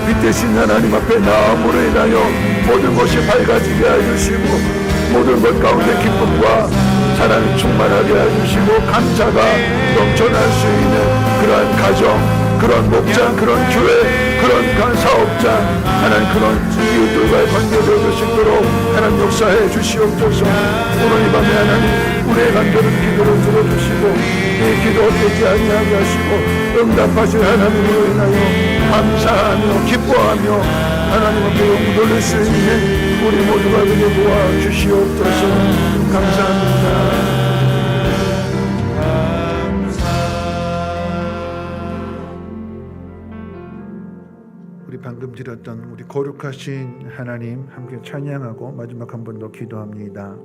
빛 대신 하나님 앞에 나음으로 인하여 모든 것이 밝아지게 해주시고 모든 것 가운데 기쁨과 사랑이 충만하게 해주시고 감사가 넘쳐날 수 있는 그러한 가정, 그런 목장, 그런 교회, 그런 사업장, 하나님 그런 이웃들과의 관계를 주시도록 하나님 역사해 주시옵소서. 오늘 이 밤에 하나님 우리의 간절한 기도를 들어주시고 이 기도 어떻게 아니하게 하시고 응답하실 하나님으로 인하여 감사하며 기뻐하며 하나님 앞에 영광 돌릴 수 있는 우리 모두가 그게 모아 주시옵소서. 감사합니다. 우리 방금 드렸던 우리 거룩하신 하나님 함께 찬양하고 마지막 한 번 더 기도합니다.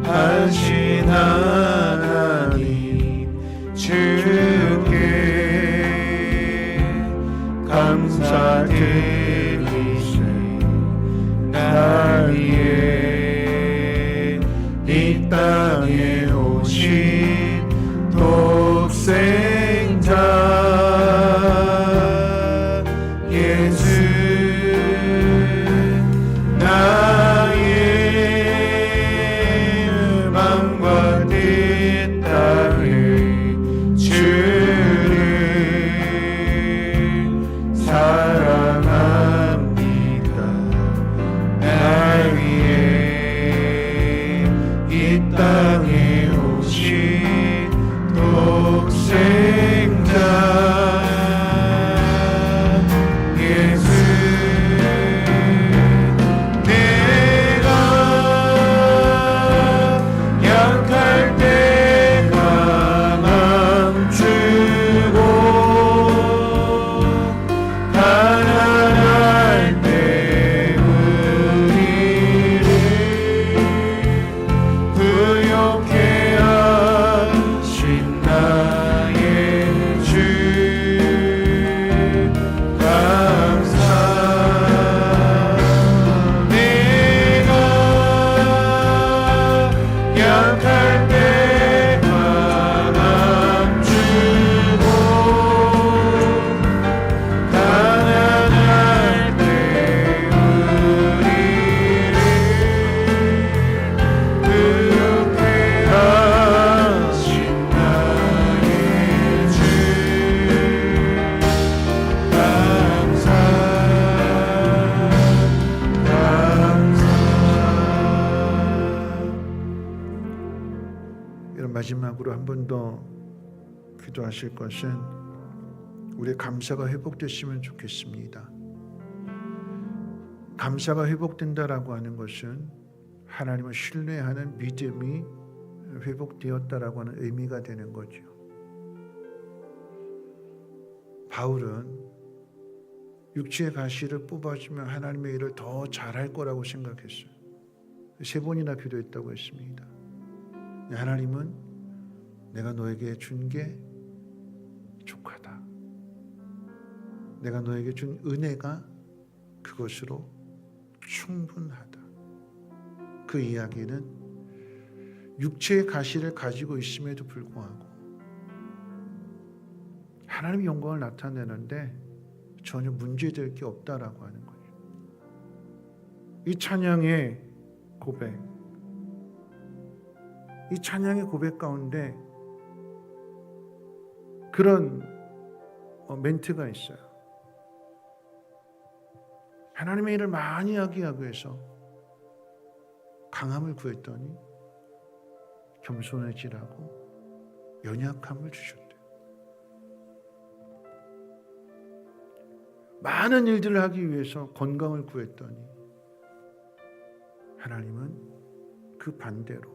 거룩하신 하나님 주께 감사드리세. 날 위해 이 땅에 오신 독생자 예수 나의 맘과 뜻 따를 주를 사랑합니다. 날 위해 이 땅에 오신 독생자 예수 내가 약할 때 강함 주고 가난할 때 우리를 부욕해 하신 나의 주 감사. 내가 약할 때 강함 주고 가난할 때 우리를 부욕해 하신 나의 주 감사. 이런 마지막으로 한 번 더 기도하실 것은 우리의 감사가 회복됐으면 좋겠습니다. 감사가 회복된다라고 하는 것은 하나님을 신뢰하는 믿음이 회복되었다라고 하는 의미가 되는 거죠. 바울은 육체의 가시를 뽑아주면 하나님의 일을 더 잘할 거라고 생각했어요. 3번이나 기도했다고 했습니다. 하나님은 내가 너에게 준 게 족하다. 내가 너에게 준 은혜가 그것으로 충분하다. 그 이야기는 육체의 가시를 가지고 있음에도 불구하고 하나님의 영광을 나타내는데 전혀 문제될 게 없다라고 하는 거예요. 이 찬양의 고백, 이 찬양의 고백 가운데 그런 멘트가 있어요. 하나님의 일을 많이 하기 위해서 강함을 구했더니 겸손해지라고 연약함을 주셨대요. 많은 일들을 하기 위해서 건강을 구했더니 하나님은 그 반대로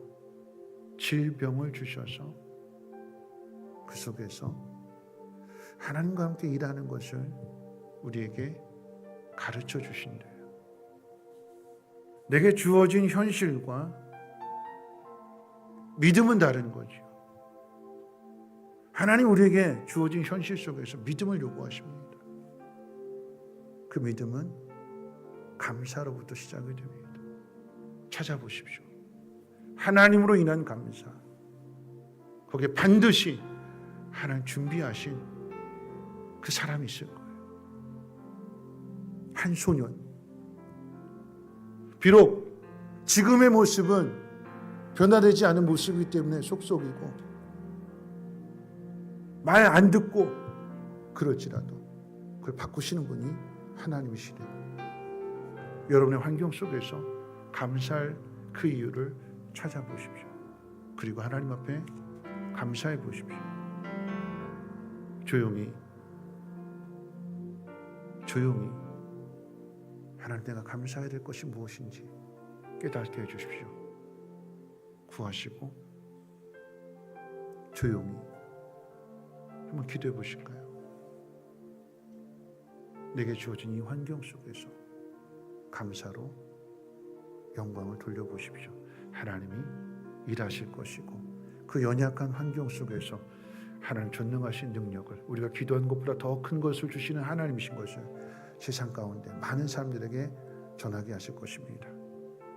질병을 주셔서 그 속에서 하나님과 함께 일하는 것을 우리에게 가르쳐 주신대요. 내게 주어진 현실과 믿음은 다른 거죠. 하나님 우리에게 주어진 현실 속에서 믿음을 요구하십니다. 그 믿음은 감사로부터 시작이 됩니다. 찾아보십시오. 하나님으로 인한 감사. 거기에 반드시 하나님 준비하신 그 사람이 있을 거예요. 한 소년. 비록 지금의 모습은 변화되지 않은 모습이기 때문에 속속이고 말 안 듣고 그럴지라도 그걸 바꾸시는 분이 하나님이시래요. 여러분의 환경 속에서 감사할 그 이유를 찾아보십시오. 그리고 하나님 앞에 감사해 보십시오. 조용히 하나님, 내가 감사해야 될 것이 무엇인지 깨닫게 해주십시오. 구하시고 조용히 한번 기도해 보실까요? 내게 주어진 이 환경 속에서 감사로 영광을 돌려보십시오. 하나님이 일하실 것이고 그 연약한 환경 속에서 하나님 전능하신 능력을, 우리가 기도한 것보다 더 큰 것을 주시는 하나님이신 것을 세상 가운데 많은 사람들에게 전하게 하실 것입니다.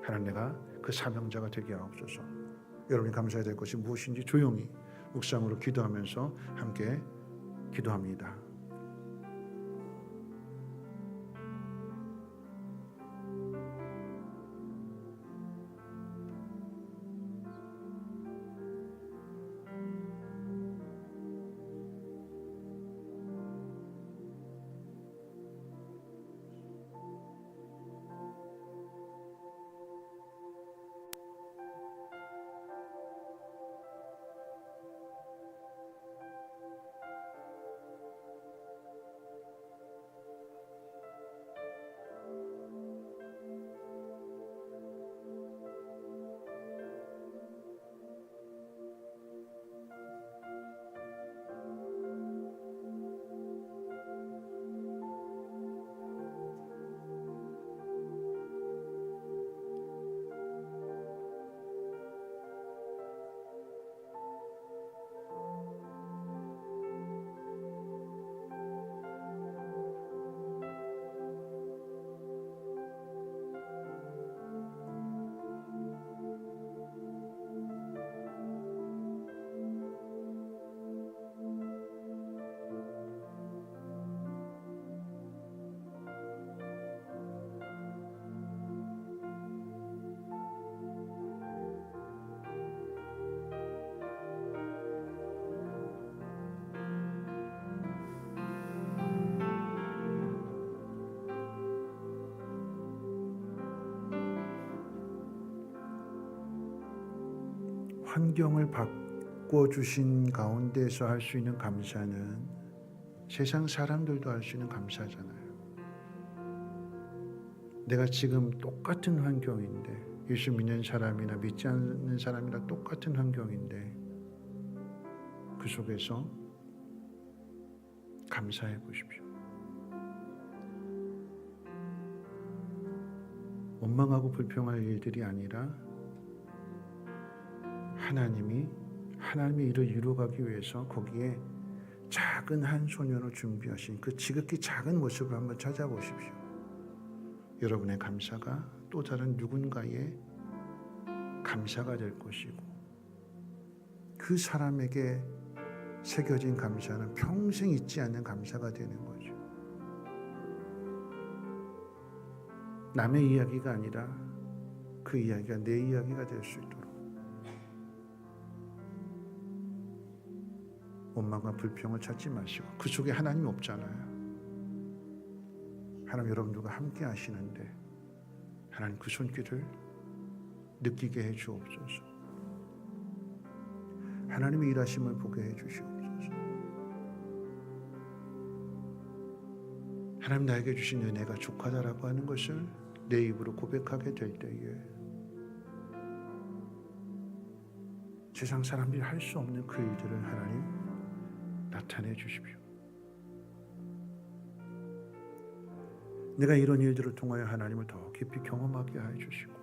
하나님, 내가 그 사명자가 되게 하옵소서. 여러분이 감사해야 될 것이 무엇인지 조용히 묵상으로 기도하면서 함께 기도합니다. 환경을 바꿔주신 가운데서 할 수 있는 감사는 세상 사람들도 할 수 있는 감사잖아요. 내가 지금 똑같은 환경인데, 예수 믿는 사람이나 믿지 않는 사람이나 똑같은 환경인데 그 속에서 감사해 보십시오. 원망하고 불평할 일들이 아니라 하나님의 일을 이루어가기 위해서 거기에 작은 한 소년을 준비하신 그 지극히 작은 모습을 한번 찾아보십시오. 여러분의 감사가 또 다른 누군가의 감사가 될 것이고, 그 사람에게 새겨진 감사는 평생 잊지 않는 감사가 되는 거죠. 남의 이야기가 아니라 그 이야기가 내 이야기가 될 수 있도록 원망과 불평을 찾지 마시고, 그 속에 하나님이 없잖아요. 하나님 여러분들과 함께 하시는데 하나님 그 손길을 느끼게 해 주옵소서. 하나님의 일하심을 보게 해 주시옵소서. 하나님 나에게 주신 은혜가 족하다라고 하는 것을 내 입으로 고백하게 될 때에 세상 사람들이 할 수 없는 그 일들을 하나님 나타내 주십시오. 내가 이런 일들을 통하여 하나님을 더 깊이 경험하게 해 주시고,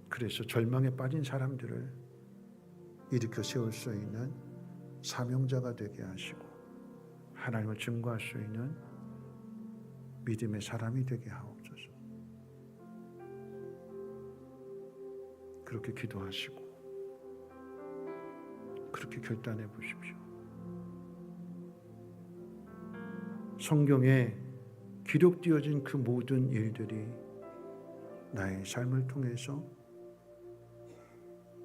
그래서 절망에 빠진 사람들을 일으켜 세울 수 있는 사명자가 되게 하시고, 하나님을 증거할 수 있는 믿음의 사람이 되게 하옵소서. 그렇게 기도하시고 그렇게 결단해 보십시오. 성경에 기록되어진 그 모든 일들이 나의 삶을 통해서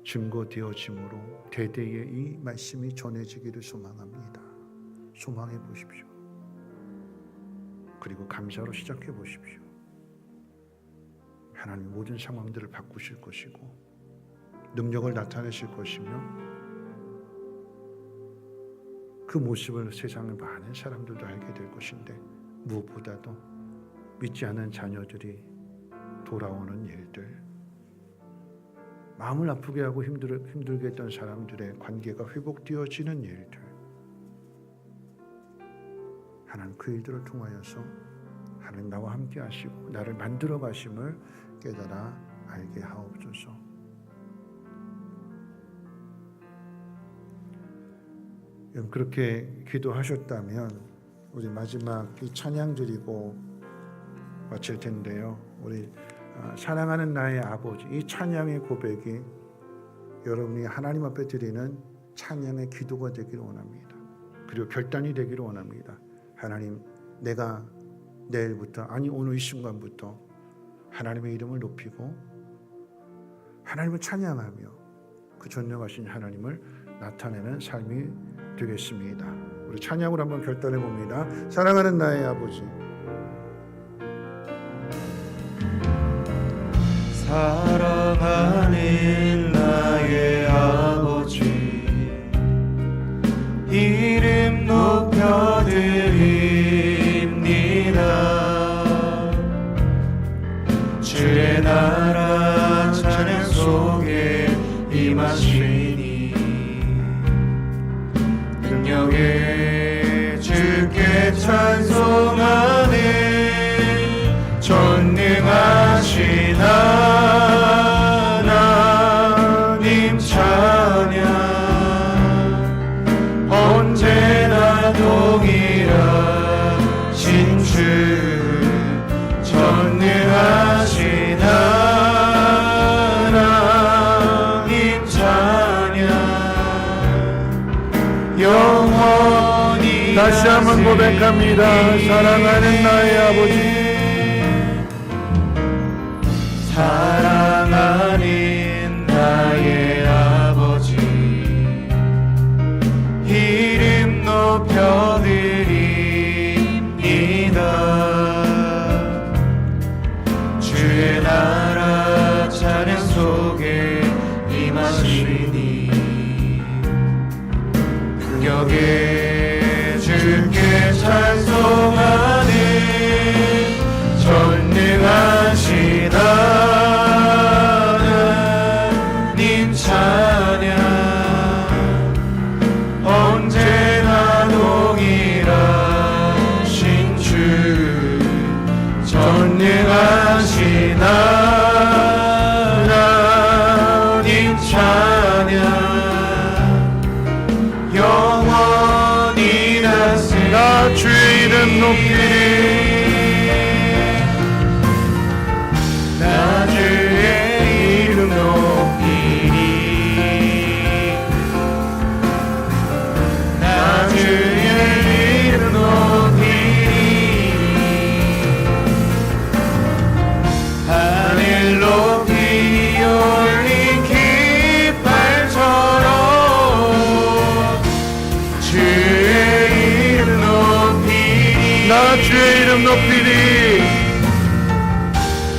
증거되어짐으로 대대에 이 말씀이 전해지기를 소망합니다. 소망해 보십시오. 그리고 감사로 시작해 보십시오. 하나님 모든 상황들을 바꾸실 것이고 능력을 나타내실 것이며 그 모습을 세상의 많은 사람들도 알게 될 것인데, 무엇보다도 믿지 않은 자녀들이 돌아오는 일들, 마음을 아프게 하고 힘들게 했던 사람들의 관계가 회복되어지는 일들, 하나님 그 일들을 통하여서 하나님 나와 함께 하시고 나를 만들어 가심을 깨달아 알게 하옵소서. 그렇게 기도하셨다면 우리 마지막 이 찬양 드리고 마칠 텐데요. 우리 사랑하는 나의 아버지, 이 찬양의 고백이 여러분이 하나님 앞에 드리는 찬양의 기도가 되기를 원합니다. 그리고 결단이 되기를 원합니다. 하나님, 내가 내일부터, 아니 오늘 이 순간부터 하나님의 이름을 높이고 하나님을 찬양하며 그 전능하신 하나님을 나타내는 삶이 되겠습니다. 우리 찬양으로 한번 결단해 봅니다. 사랑하는 나의 아버지. 사랑하는 나의 아버지, 이름 높여드립니다. 주의 나라 찬양 속에 임하시니 능력에 주께 찬송하네. 전능하신 하나님 찬양, 언제나 동일하신 주. 전능하신 하나님 찬양, 영원히 다시 한번 고백합니다. 사랑하는 나의 아버지. 사랑하는 나의 아버지, 이름 높여드립니다. 주의 나라 찬양 속에 임하시니 능력에 주께 찬송하네. 전능하신 하나님 찬양, 언제나 동일하신 주. 전능하신 하나님 찬양, 영원히 다스리니. 나 주의 이름 높이리. 나 주의 이름 높이리. 나 주의 이름 높이리. 하늘 높이 올린 깃발처럼 주의 이름 높이리. 나 주의 이름 높이리.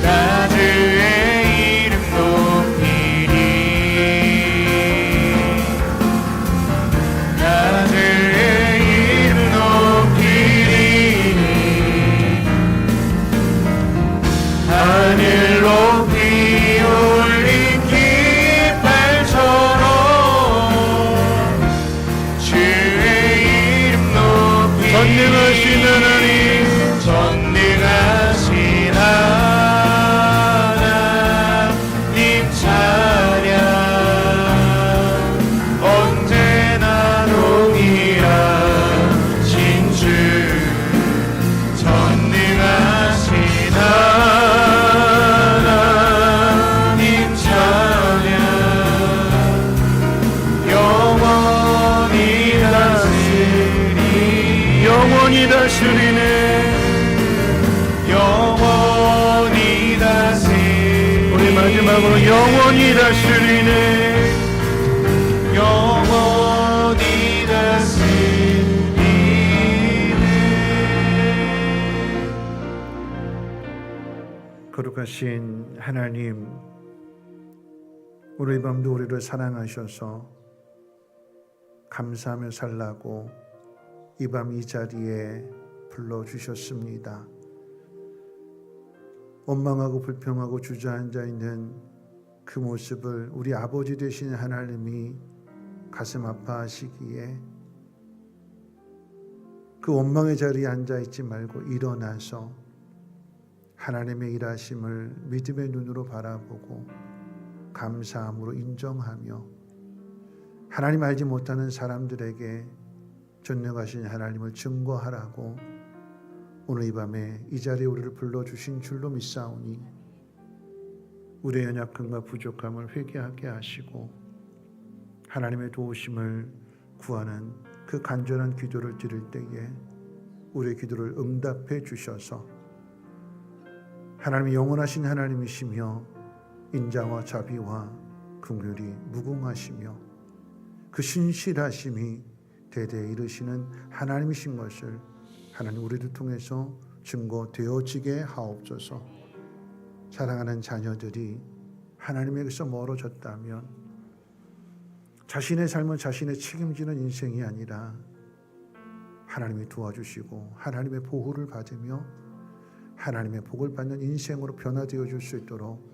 나 주의 이름 높이리. 나 주의 이름 높이리. 하늘 높이 올린 깃발처럼 주의 이름 높이리. 전능하신 하나님, 전능하신 하나님 찬양, 언제나 동일하신 주. 전능하신 하나님 찬양, 영원히 다스리니. 영원히 다스리네. 영원히 다스리니. 우리 마지막으로 영원히 다스리네. 영원히 다스리네. 거룩하신 하나님, 오늘 이 밤도 우리를 사랑하셔서 감사하며 살라고 이 밤 이 자리에 불러주셨습니다. 원망하고 불평하고 주저앉아 있는 그 모습을 우리 아버지 되신 하나님이 가슴 아파하시기에 그 원망의 자리에 앉아있지 말고 일어나서 하나님의 일하심을 믿음의 눈으로 바라보고 감사함으로 인정하며 하나님 알지 못하는 사람들에게 전능하신 하나님을 증거하라고 오늘 이 밤에 이 자리에 우리를 불러주신 줄로 믿사오니 우리의 연약함과 부족함을 회개하게 하시고 하나님의 도우심을 구하는 그 간절한 기도를 드릴 때에 우리의 기도를 응답해 주셔서 하나님이 영원하신 하나님이시며 인자와 자비와 긍휼이 무궁하시며 그 신실하심이 대대에 이르시는 하나님이신 것을 하나님 우리를 통해서 증거되어지게 하옵소서. 사랑하는 자녀들이 하나님에게서 멀어졌다면 자신의 삶은 자신의 책임지는 인생이 아니라 하나님이 도와주시고 하나님의 보호를 받으며 하나님의 복을 받는 인생으로 변화되어 줄 수 있도록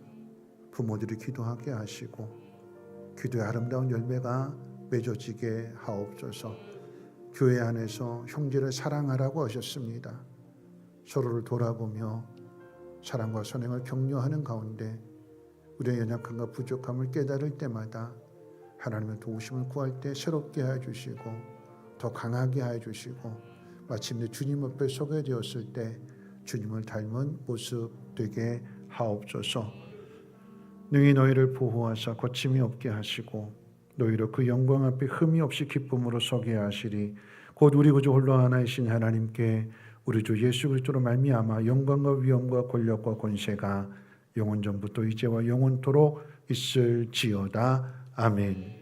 부모들이 기도하게 하시고 기도의 아름다운 열매가 맺어지게 하옵소서. 교회 안에서 형제를 사랑하라고 하셨습니다. 서로를 돌아보며 사랑과 선행을 격려하는 가운데 우리의 연약함과 부족함을 깨달을 때마다 하나님의 도우심을 구할 때 새롭게 하여 주시고 더 강하게 하여 주시고 마침내 주님 앞에 서게 되었을 때 주님을 닮은 모습 되게 하옵소서. 능히 너희를 보호하사 거침이 없게 하시고 너희로 그 영광 앞에 흠이 없이 기쁨으로 서게 하시리. 곧 우리 구주 홀로 하나이신 하나님께 우리 주 예수 그리스도로 말미암아 영광과 위엄과 권력과 권세가 영원 전부터 이제와 영원토록 있을지어다. 아멘.